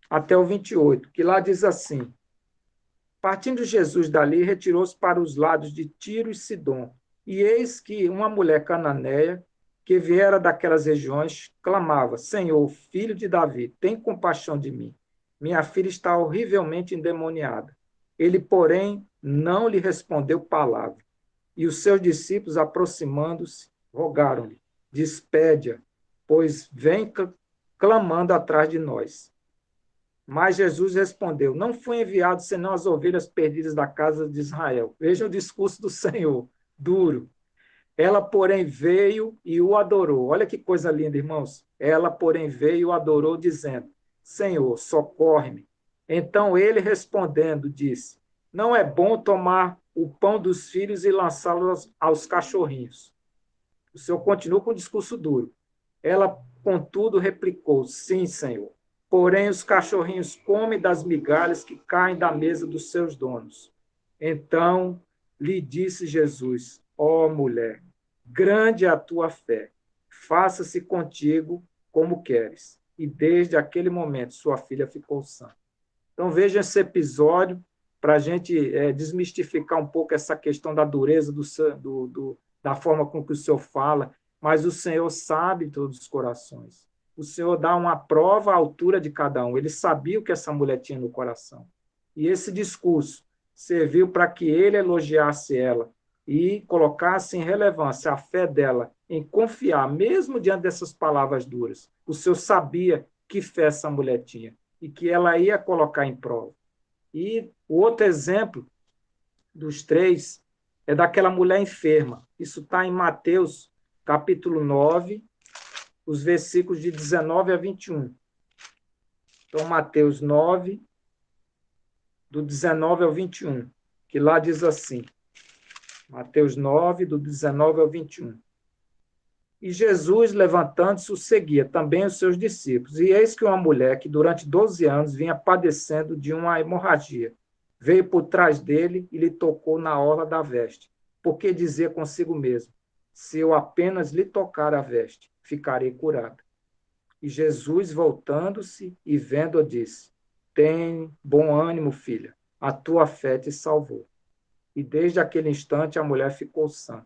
até o 28, que lá diz assim: partindo Jesus dali, retirou-se para os lados de Tiro e Sidom. E eis que uma mulher cananeia, que viera daquelas regiões, clamava: Senhor, filho de Davi, tem compaixão de mim. Minha filha está horrivelmente endemoniada. Ele, porém, não lhe respondeu palavra. E os seus discípulos, aproximando-se, rogaram-lhe: despede-a, pois vem clamando atrás de nós. Mas Jesus respondeu: não fui enviado senão as ovelhas perdidas da casa de Israel. Veja o discurso do Senhor, duro. Ela, porém, veio e o adorou. Olha que coisa linda, irmãos. Ela, porém, veio e o adorou, dizendo: Senhor, socorre-me. Então ele, respondendo, disse: não é bom tomar o pão dos filhos e lançá-lo aos cachorrinhos. O Senhor continua com o discurso duro. Ela, contudo, replicou: sim, Senhor. Porém, os cachorrinhos comem das migalhas que caem da mesa dos seus donos. Então lhe disse Jesus: ó mulher, grande é a tua fé, faça-se contigo como queres. E desde aquele momento sua filha ficou sã. Então veja esse episódio para a gente desmistificar um pouco essa questão da dureza da forma com que o Senhor fala, mas o Senhor sabe todos os corações. O Senhor dá uma prova à altura de cada um. Ele sabia o que essa mulher tinha no coração. E esse discurso serviu para que ele elogiasse ela e colocasse em relevância a fé dela em confiar, mesmo diante dessas palavras duras. O Senhor sabia que fé essa mulher tinha e que ela ia colocar em prova. E o outro exemplo dos três é daquela mulher enferma. Isso está em Mateus, capítulo 9, os versículos de 19 a 21. Então, Mateus 9, do 19 ao 21, que lá diz assim, Mateus 9, do 19 ao 21. E Jesus, levantando-se, o seguia, também os seus discípulos. E eis que uma mulher que durante 12 anos vinha padecendo de uma hemorragia, veio por trás dele e lhe tocou na orla da veste, porque dizia consigo mesmo: se eu apenas lhe tocar a veste, ficarei curada. E Jesus, voltando-se e vendo-a, disse: tem bom ânimo, filha, a tua fé te salvou. E desde aquele instante a mulher ficou sã.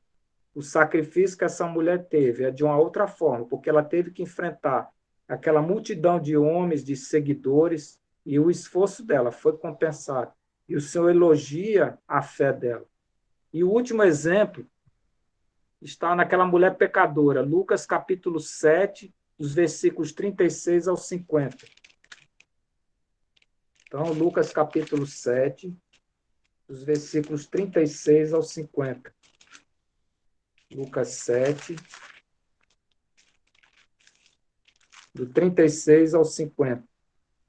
O sacrifício que essa mulher teve é de uma outra forma, porque ela teve que enfrentar aquela multidão de homens, de seguidores, e o esforço dela foi compensado. E o Senhor elogia a fé dela. E o último exemplo está naquela mulher pecadora, Lucas capítulo 7, dos versículos 36 ao 50. Então, Lucas capítulo 7, dos versículos 36 ao 50. Lucas 7, do 36 ao 50.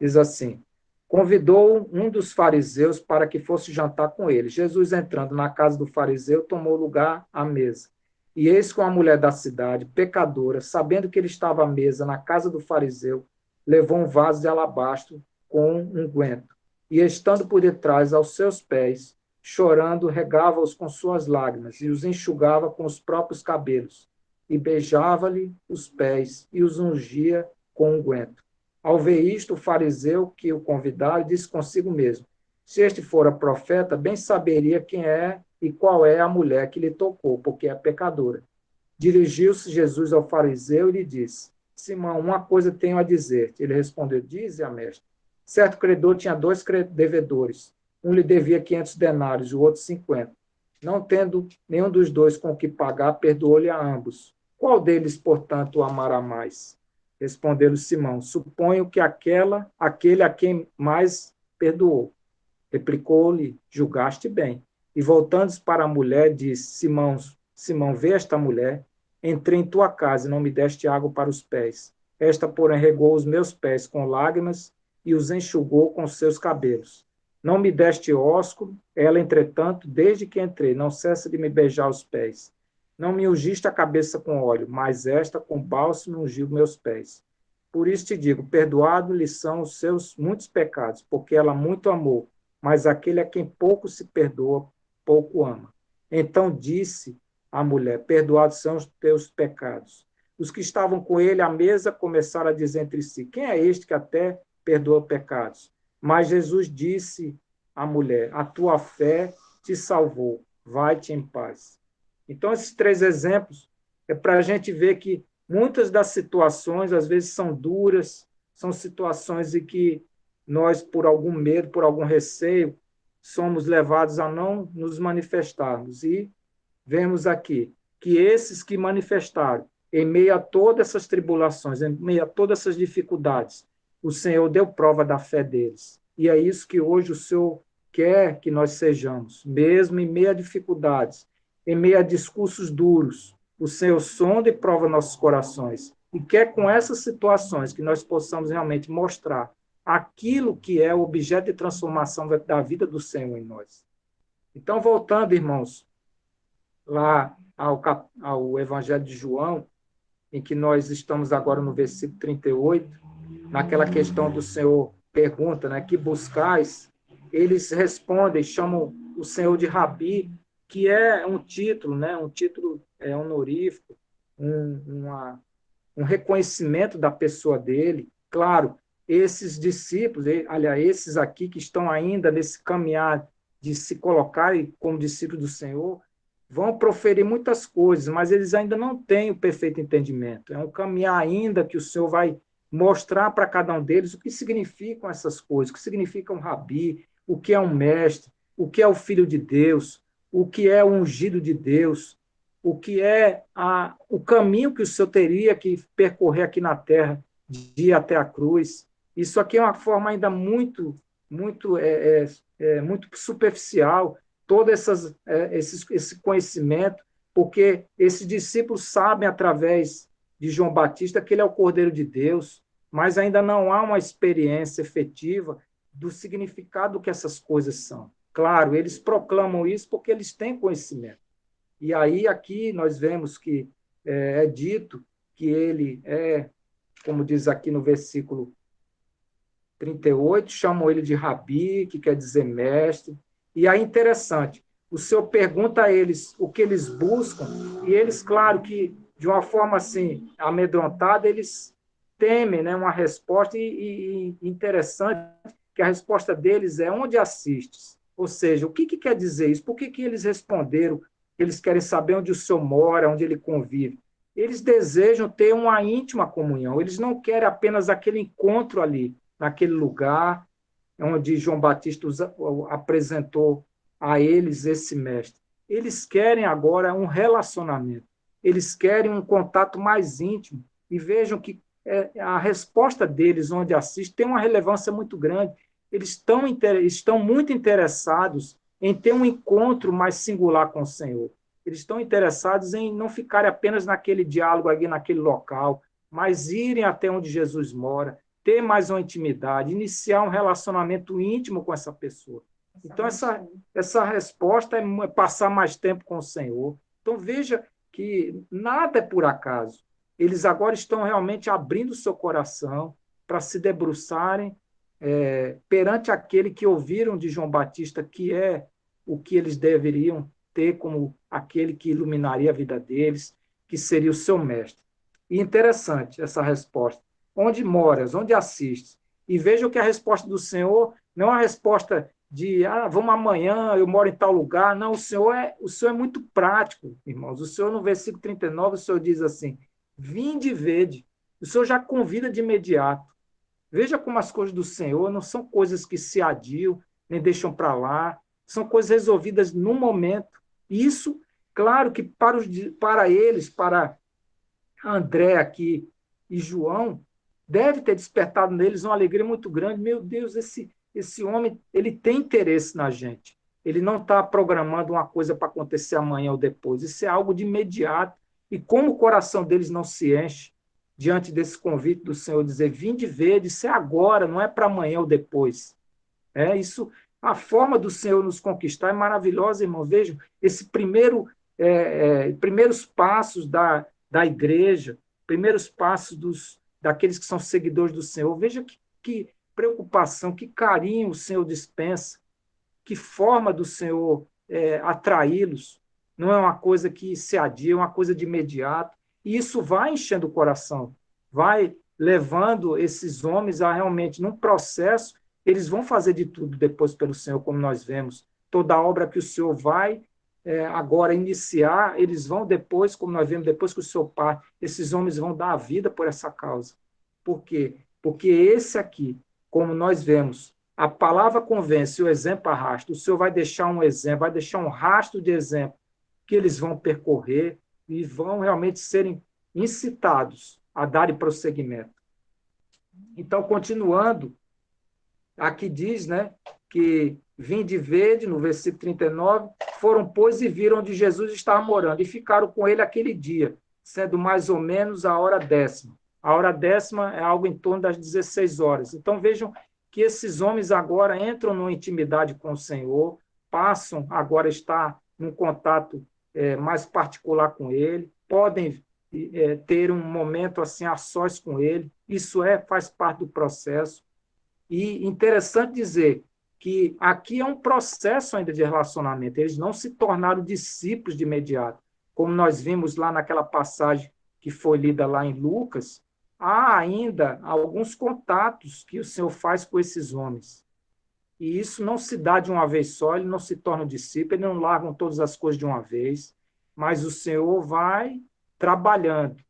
Diz assim: convidou um dos fariseus para que fosse jantar com ele. Jesus, entrando na casa do fariseu, tomou lugar à mesa. E eis que uma mulher da cidade, pecadora, sabendo que ele estava à mesa na casa do fariseu, levou um vaso de alabastro com unguento. E, estando por detrás aos seus pés, chorando, regava-os com suas lágrimas e os enxugava com os próprios cabelos. E beijava-lhe os pés e os ungia com unguento. Ao ver isto, o fariseu que o convidara disse consigo mesmo: se este fora profeta, bem saberia quem é e qual é a mulher que lhe tocou, porque é pecadora. Dirigiu-se Jesus ao fariseu e lhe disse: Simão, uma coisa tenho a dizer-te. Ele respondeu: dize a mestre. Certo credor tinha 2 devedores. Um lhe devia 500 denários e o outro 50. Não tendo nenhum dos dois com o que pagar, perdoou-lhe a ambos. Qual deles, portanto, o amará mais? Respondeu-lhe Simão: suponho que aquele a quem mais perdoou. Replicou-lhe: julgaste bem. E voltando-se para a mulher, disse: Simão, Simão, vê esta mulher? Entrei em tua casa e não me deste água para os pés. Esta, porém, regou os meus pés com lágrimas e os enxugou com seus cabelos. Não me deste ósculo, ela, entretanto, desde que entrei, não cessa de me beijar os pés. Não me ungiste a cabeça com óleo, mas esta com bálsamo ungiu meus pés. Por isso te digo, perdoado-lhe são os seus muitos pecados, porque ela muito amou, mas aquele a quem pouco se perdoa, pouco ama. Então disse a mulher: perdoados são os teus pecados. Os que estavam com ele à mesa começaram a dizer entre si: quem é este que até perdoa pecados? Mas Jesus disse à mulher: a tua fé te salvou, vai-te em paz. Então, esses 3 exemplos é para a gente ver que muitas das situações, às vezes, são duras, são situações em que nós, por algum medo, por algum receio, somos levados a não nos manifestarmos. E vemos aqui que esses que manifestaram, em meio a todas essas tribulações, em meio a todas essas dificuldades, o Senhor deu prova da fé deles. E é isso que hoje o Senhor quer que nós sejamos, mesmo em meio a dificuldades, em meio a discursos duros. O Senhor sonda e prova nossos corações. E quer com essas situações que nós possamos realmente mostrar aquilo que é o objeto de transformação da vida do Senhor em nós. Então, voltando, irmãos, lá ao Evangelho de João, em que nós estamos agora no versículo 38, naquela questão do Senhor pergunta, né, que buscais, eles respondem, chamam o Senhor de Rabi, que é um título, né, um título honorífico, um reconhecimento da pessoa dele. Claro, esses discípulos, aliás, esses aqui que estão ainda nesse caminhar de se colocarem como discípulos do Senhor, vão proferir muitas coisas, mas eles ainda não têm o perfeito entendimento. É um caminhar ainda que o Senhor vai mostrar para cada um deles o que significam essas coisas, o que significa um rabi, o que é um mestre, o que é o filho de Deus, o que é o ungido de Deus, o que é o caminho que o Senhor teria que percorrer aqui na terra, de ir até a cruz. Isso aqui é uma forma ainda muito superficial, todo esse conhecimento, porque esses discípulos sabem, através de João Batista, que ele é o Cordeiro de Deus, mas ainda não há uma experiência efetiva do significado que essas coisas são. Claro, eles proclamam isso porque eles têm conhecimento. E aí, aqui, nós vemos que é dito que ele é, como diz aqui no versículo 38, chamam ele de Rabi, que quer dizer mestre. E aí, interessante, o Senhor pergunta a eles o que eles buscam, e eles, claro que, de uma forma assim, amedrontada, eles temem, né, uma resposta, e interessante que a resposta deles é: onde assistes? Ou seja, o que quer dizer isso? Por que eles responderam? Eles querem saber onde o Senhor mora, onde ele convive. Eles desejam ter uma íntima comunhão, eles não querem apenas aquele encontro ali, naquele lugar onde João Batista apresentou a eles esse mestre. Eles querem agora um relacionamento, eles querem um contato mais íntimo, e vejam que a resposta deles, onde assiste, tem uma relevância muito grande. Eles estão muito interessados em ter um encontro mais singular com o Senhor. Eles estão interessados em não ficarem apenas naquele diálogo ali, naquele local, mas irem até onde Jesus mora, ter mais uma intimidade, iniciar um relacionamento íntimo com essa pessoa. Então, essa resposta é passar mais tempo com o Senhor. Então, veja que nada é por acaso. Eles agora estão realmente abrindo o seu coração para se debruçarem perante aquele que ouviram de João Batista, que é o que eles deveriam ter como aquele que iluminaria a vida deles, que seria o seu mestre. E interessante essa resposta. Onde moras? Onde assistes? E vejam que a resposta do Senhor não é uma resposta de vamos amanhã, eu moro em tal lugar. Não, o Senhor é muito prático, irmãos. O Senhor, no versículo 39, o Senhor diz assim: vinde e vede. O Senhor já convida de imediato. Veja como as coisas do Senhor não são coisas que se adiam, nem deixam para lá, são coisas resolvidas no momento. Isso, claro que para eles, para André aqui e João, deve ter despertado neles uma alegria muito grande. Meu Deus, esse homem, ele tem interesse na gente. Ele não está programando uma coisa para acontecer amanhã ou depois. Isso é algo de imediato. E como o coração deles não se enche diante desse convite do Senhor, dizer: vinde ver, isso é agora, não é para amanhã ou depois. Isso, a forma do Senhor nos conquistar é maravilhosa, irmão. Vejam, esse primeiros passos da igreja, primeiros passos daqueles que são seguidores do Senhor. Veja que preocupação, que carinho o Senhor dispensa, que forma do Senhor atraí-los. Não é uma coisa que se adia, é uma coisa de imediato. E isso vai enchendo o coração, vai levando esses homens a realmente, num processo, eles vão fazer de tudo depois pelo Senhor, como nós vemos. Toda a obra que o Senhor vai agora iniciar, eles vão depois, como nós vemos, depois que o Senhor parte, esses homens vão dar a vida por essa causa. Por quê? Porque esse aqui, como nós vemos, a palavra convence, o exemplo arrasta. O Senhor vai deixar um exemplo, vai deixar um rastro de exemplo que eles vão percorrer e vão realmente serem incitados a darem prosseguimento. Então, continuando, aqui diz, né, que vinde verde, no versículo 39, foram, pois, e viram onde Jesus estava morando, e ficaram com ele aquele dia, sendo mais ou menos a hora 10ª. A hora 10ª é algo em torno das 16 horas. Então, vejam que esses homens agora entram numa intimidade com o Senhor, passam agora a estar num contato mais particular com ele, podem ter um momento assim a sós com ele. Isso faz parte do processo. E interessante dizer que aqui é um processo ainda de relacionamento. Eles não se tornaram discípulos de imediato. Como nós vimos lá naquela passagem que foi lida lá em Lucas, há ainda alguns contatos que o Senhor faz com esses homens. E isso não se dá de uma vez só, ele não se torna discípulo, eles não largam todas as coisas de uma vez, mas o Senhor vai trabalhando.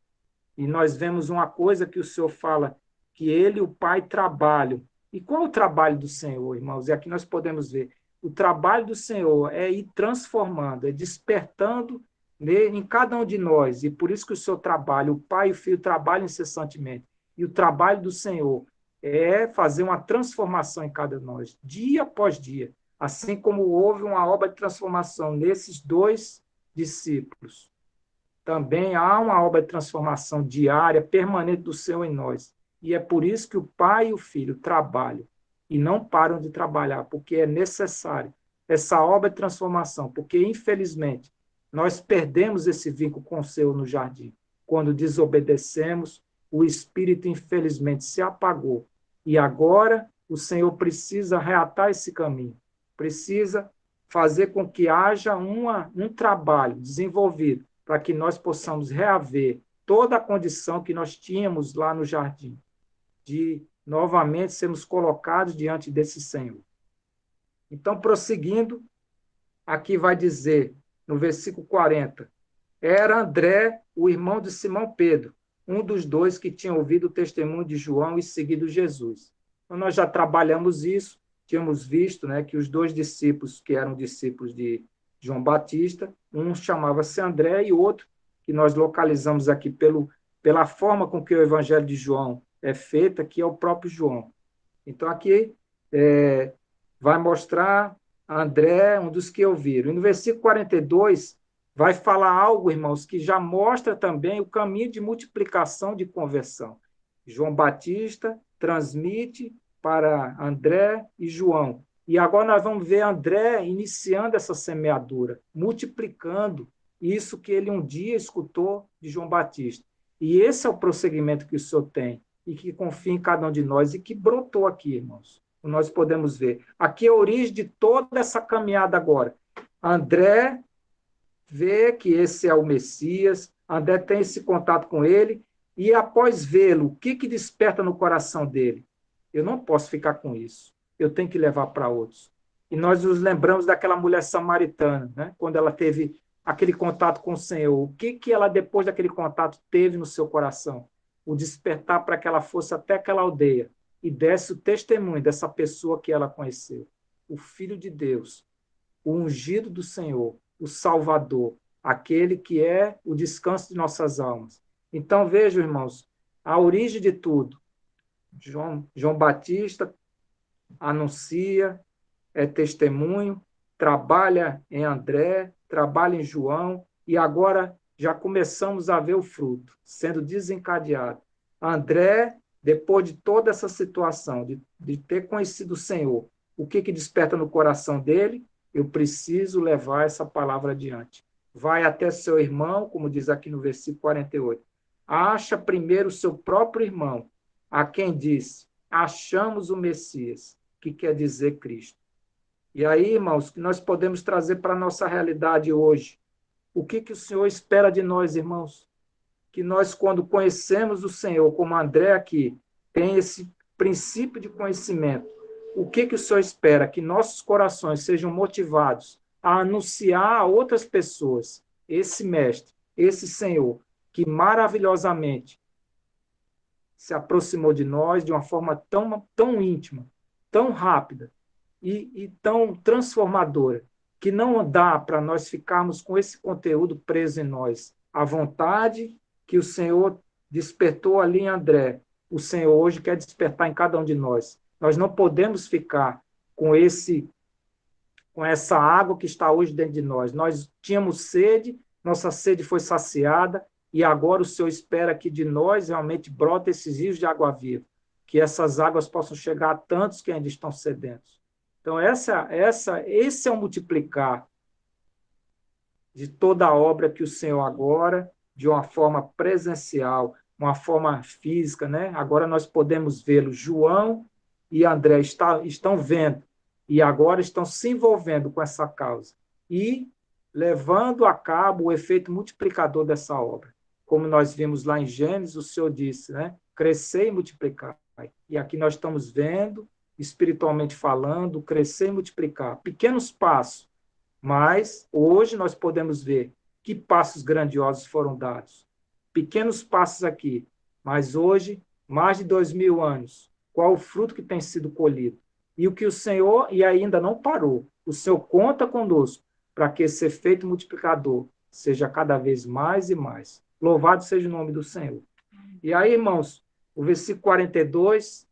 E nós vemos uma coisa que o Senhor fala, que ele e o Pai trabalham. E qual é o trabalho do Senhor, irmãos? E aqui nós podemos ver. O trabalho do Senhor é ir transformando, é despertando em cada um de nós. E por isso que o Senhor trabalha, o Pai e o Filho trabalham incessantemente. E o trabalho do Senhor é fazer uma transformação em cada um de nós, dia após dia. Assim como houve uma obra de transformação nesses dois discípulos, também há uma obra de transformação diária, permanente do Senhor em nós. E é por isso que o Pai e o Filho trabalham e não param de trabalhar, porque é necessário essa obra de transformação, porque, infelizmente, nós perdemos esse vínculo com o Senhor no jardim. Quando desobedecemos, o Espírito, infelizmente, se apagou. E agora o Senhor precisa reatar esse caminho, precisa fazer com que haja um trabalho desenvolvido para que nós possamos reaver toda a condição que nós tínhamos lá no jardim, de novamente sermos colocados diante desse Senhor. Então, prosseguindo, aqui vai dizer, no versículo 40, era André, o irmão de Simão Pedro, um dos dois que tinha ouvido o testemunho de João e seguido Jesus. Então, nós já trabalhamos isso, tínhamos visto, né, que os dois discípulos, que eram discípulos de João Batista, um chamava-se André e o outro, que nós localizamos aqui pela forma com que o evangelho de João é feito, que é o próprio João. Então, aqui vai mostrar André, um dos que ouviram. E no versículo 42, vai falar algo, irmãos, que já mostra também o caminho de multiplicação de conversão. João Batista transmite para André e João. E agora nós vamos ver André iniciando essa semeadura, multiplicando isso que ele um dia escutou de João Batista. E esse é o prosseguimento que o Senhor tem e que confia em cada um de nós e que brotou aqui, irmãos. Nós podemos ver. Aqui é a origem de toda essa caminhada agora. André vê que esse é o Messias, André tem esse contato com ele, e após vê-lo, o que desperta no coração dele? Eu não posso ficar com isso, eu tenho que levar para outros. E nós nos lembramos daquela mulher samaritana, né? Quando ela teve aquele contato com o Senhor, o que ela, depois daquele contato, teve no seu coração? O despertar para que ela fosse até aquela aldeia e desse o testemunho dessa pessoa que ela conheceu, o Filho de Deus, o ungido do Senhor, o Salvador, aquele que é o descanso de nossas almas. Então, vejam, irmãos, a origem de tudo. João Batista anuncia, é testemunho, trabalha em André, trabalha em João, e agora já começamos a ver o fruto sendo desencadeado. André, depois de toda essa situação, de ter conhecido o Senhor, o que desperta no coração dele? Eu preciso levar essa palavra adiante. Vai até seu irmão, como diz aqui no versículo 48. Acha primeiro o seu próprio irmão, a quem disse, achamos o Messias, que quer dizer Cristo. E aí, irmãos, que nós podemos trazer para a nossa realidade hoje. O que o Senhor espera de nós, irmãos? Que nós, quando conhecemos o Senhor, como André aqui, tem esse princípio de conhecimento, o que o Senhor espera? Que nossos corações sejam motivados a anunciar a outras pessoas esse Mestre, esse Senhor, que maravilhosamente se aproximou de nós de uma forma tão íntima, tão rápida e tão transformadora, que não dá para nós ficarmos com esse conteúdo preso em nós. A vontade que o Senhor despertou ali em André, o Senhor hoje quer despertar em cada um de nós. Nós não podemos ficar com essa água que está hoje dentro de nós. Nós tínhamos sede, nossa sede foi saciada, e agora o Senhor espera que de nós realmente brota esses rios de água viva, que essas águas possam chegar a tantos que ainda estão sedentos. Então, esse é o multiplicar de toda a obra que o Senhor agora, de uma forma presencial, uma forma física, né? Agora nós podemos vê-lo. João e André estão vendo e agora estão se envolvendo com essa causa e levando a cabo o efeito multiplicador dessa obra. Como nós vimos lá em Gênesis, o Senhor disse, né? Crescer e multiplicar. E aqui nós estamos vendo, espiritualmente falando, crescer e multiplicar. Pequenos passos, mas hoje nós podemos ver que passos grandiosos foram dados. Pequenos passos aqui, mas hoje, mais de 2000 anos, qual o fruto que tem sido colhido? E o que o Senhor, e ainda não parou, o Senhor conta conosco para que esse efeito multiplicador seja cada vez mais e mais. Louvado seja o nome do Senhor. E aí, irmãos, o versículo 42,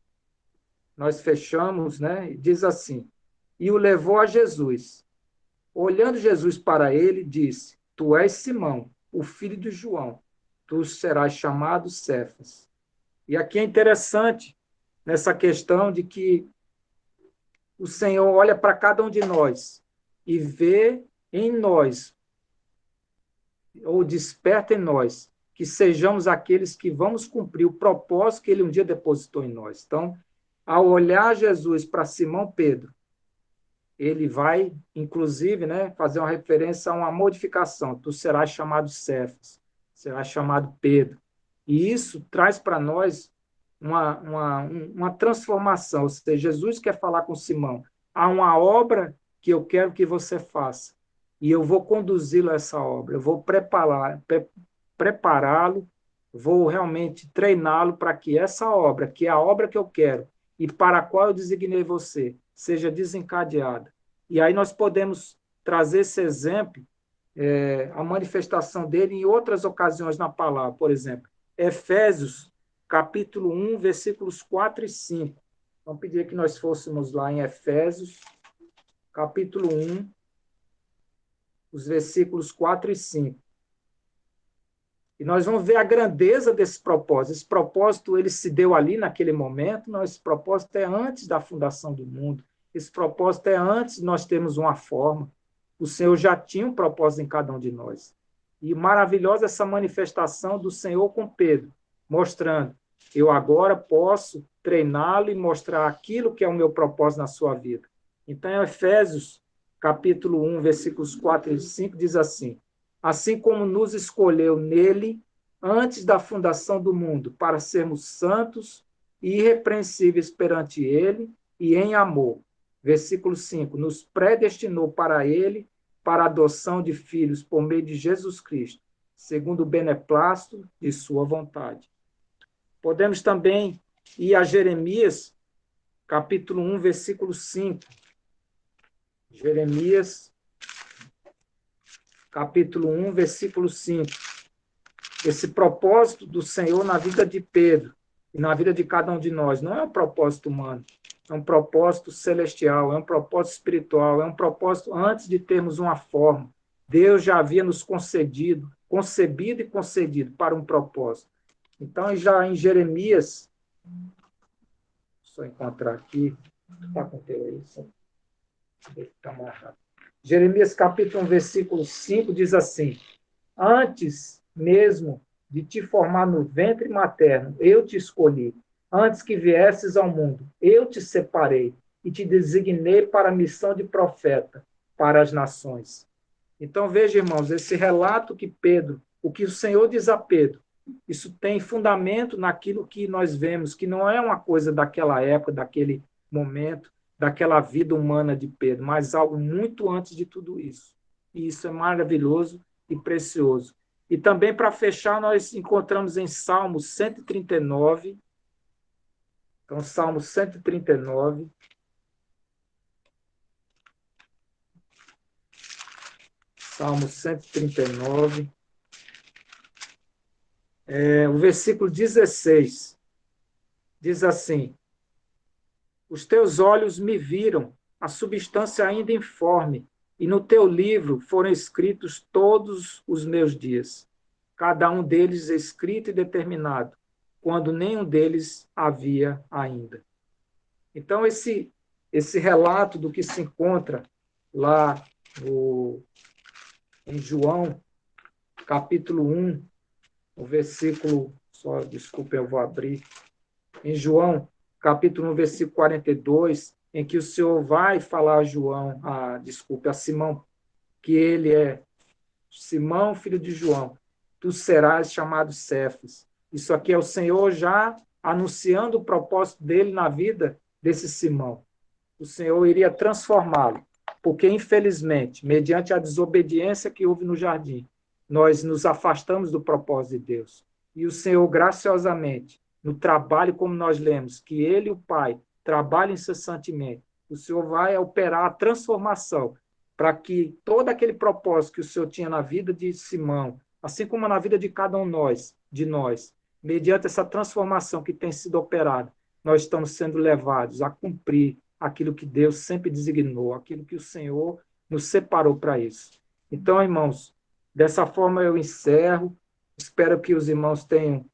nós fechamos, né? Diz assim: e o levou a Jesus. Olhando Jesus para ele, disse: tu és Simão, o filho de João, tu serás chamado Cefas. E aqui é interessante nessa questão de que o Senhor olha para cada um de nós e vê em nós, ou desperta em nós, que sejamos aqueles que vamos cumprir o propósito que ele um dia depositou em nós. Então, ao olhar Jesus para Simão Pedro, ele vai, inclusive, né, fazer uma referência a uma modificação. Tu serás chamado Cefas, serás chamado Pedro. E isso traz para nós uma transformação. Ou seja, Jesus quer falar com Simão. Há uma obra que eu quero que você faça. E eu vou conduzi-lo a essa obra. Eu vou prepará-lo, vou realmente treiná-lo para que essa obra, que é a obra que eu quero, e para a qual eu designei você, seja desencadeada. E aí nós podemos trazer esse exemplo, a manifestação dele em outras ocasiões na palavra. Por exemplo, Efésios, capítulo 1, versículos 4 e 5. Então, pedir que nós fôssemos lá em Efésios, capítulo 1, os versículos 4 e 5. E nós vamos ver a grandeza desse propósito. Esse propósito, ele se deu ali naquele momento, mas esse propósito é antes da fundação do mundo. Esse propósito é antes de nós termos uma forma. O Senhor já tinha um propósito em cada um de nós. E maravilhosa essa manifestação do Senhor com Pedro, mostrando, eu agora posso treiná-lo e mostrar aquilo que é o meu propósito na sua vida. Então, em Efésios, capítulo 1, versículos 4 e 5, diz assim: assim como nos escolheu nele antes da fundação do mundo, para sermos santos e irrepreensíveis perante ele e em amor. Versículo 5, nos predestinou para ele, para a adoção de filhos por meio de Jesus Cristo, segundo o beneplácito de sua vontade. Podemos também ir a Jeremias, capítulo 1, versículo 5. Jeremias, capítulo 1, versículo 5. Esse propósito do Senhor na vida de Pedro e na vida de cada um de nós não é um propósito humano, é um propósito celestial, é um propósito espiritual, é um propósito antes de termos uma forma. Deus já havia nos concebido e concedido para um propósito. Então, já em Jeremias, só encontrar aqui, está com o teu aí, está mais rápido. Jeremias capítulo 1, versículo 5 diz assim: antes mesmo de te formar no ventre materno, eu te escolhi. Antes que viesses ao mundo, eu te separei e te designei para a missão de profeta para as nações. Então, veja, irmãos, esse relato que Pedro, o que o Senhor diz a Pedro, isso tem fundamento naquilo que nós vemos, que não é uma coisa daquela época, daquele momento, daquela vida humana de Pedro, mas algo muito antes de tudo isso. E isso é maravilhoso e precioso. E também, para fechar, nós encontramos em Salmo 139. Então, Salmo 139. Salmo 139. O versículo 16 diz assim: os teus olhos me viram, a substância ainda informe, e no teu livro foram escritos todos os meus dias, cada um deles escrito e determinado, quando nenhum deles havia ainda. Então, esse relato do que se encontra lá em João, capítulo 1, o versículo, só desculpa, eu vou abrir, em João, capítulo 1, versículo 42, em que o Senhor vai falar a João, a Simão, que ele é Simão, filho de João, tu serás chamado Cefas. Isso aqui é o Senhor já anunciando o propósito dele na vida desse Simão. O Senhor iria transformá-lo, porque, infelizmente, mediante a desobediência que houve no jardim, nós nos afastamos do propósito de Deus. E o Senhor, graciosamente, no trabalho, como nós lemos, que ele e o Pai trabalham incessantemente, o Senhor vai operar a transformação para que todo aquele propósito que o Senhor tinha na vida de Simão, assim como na vida de cada um de nós, mediante essa transformação que tem sido operada, nós estamos sendo levados a cumprir aquilo que Deus sempre designou, aquilo que o Senhor nos separou para isso. Então, irmãos, dessa forma eu encerro. Espero que os irmãos tenham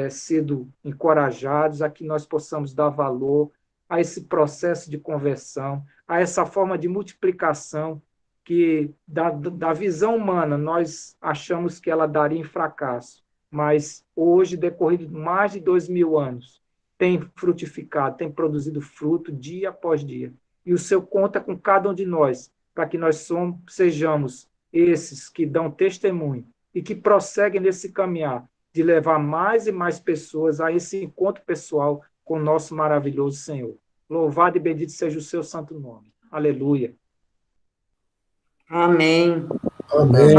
sido encorajados a que nós possamos dar valor a esse processo de conversão, a essa forma de multiplicação que, da visão humana, nós achamos que ela daria em fracasso, mas hoje, decorrido de mais de 2000 anos, tem frutificado, tem produzido fruto dia após dia. E o Senhor conta com cada um de nós, para que nós sejamos esses que dão testemunho e que prosseguem nesse caminhar de levar mais e mais pessoas a esse encontro pessoal com o nosso maravilhoso Senhor. Louvado e bendito seja o seu santo nome. Aleluia. Amém. Amém.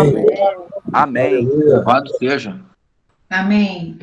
Amém. Aleluia. Louvado seja. Amém.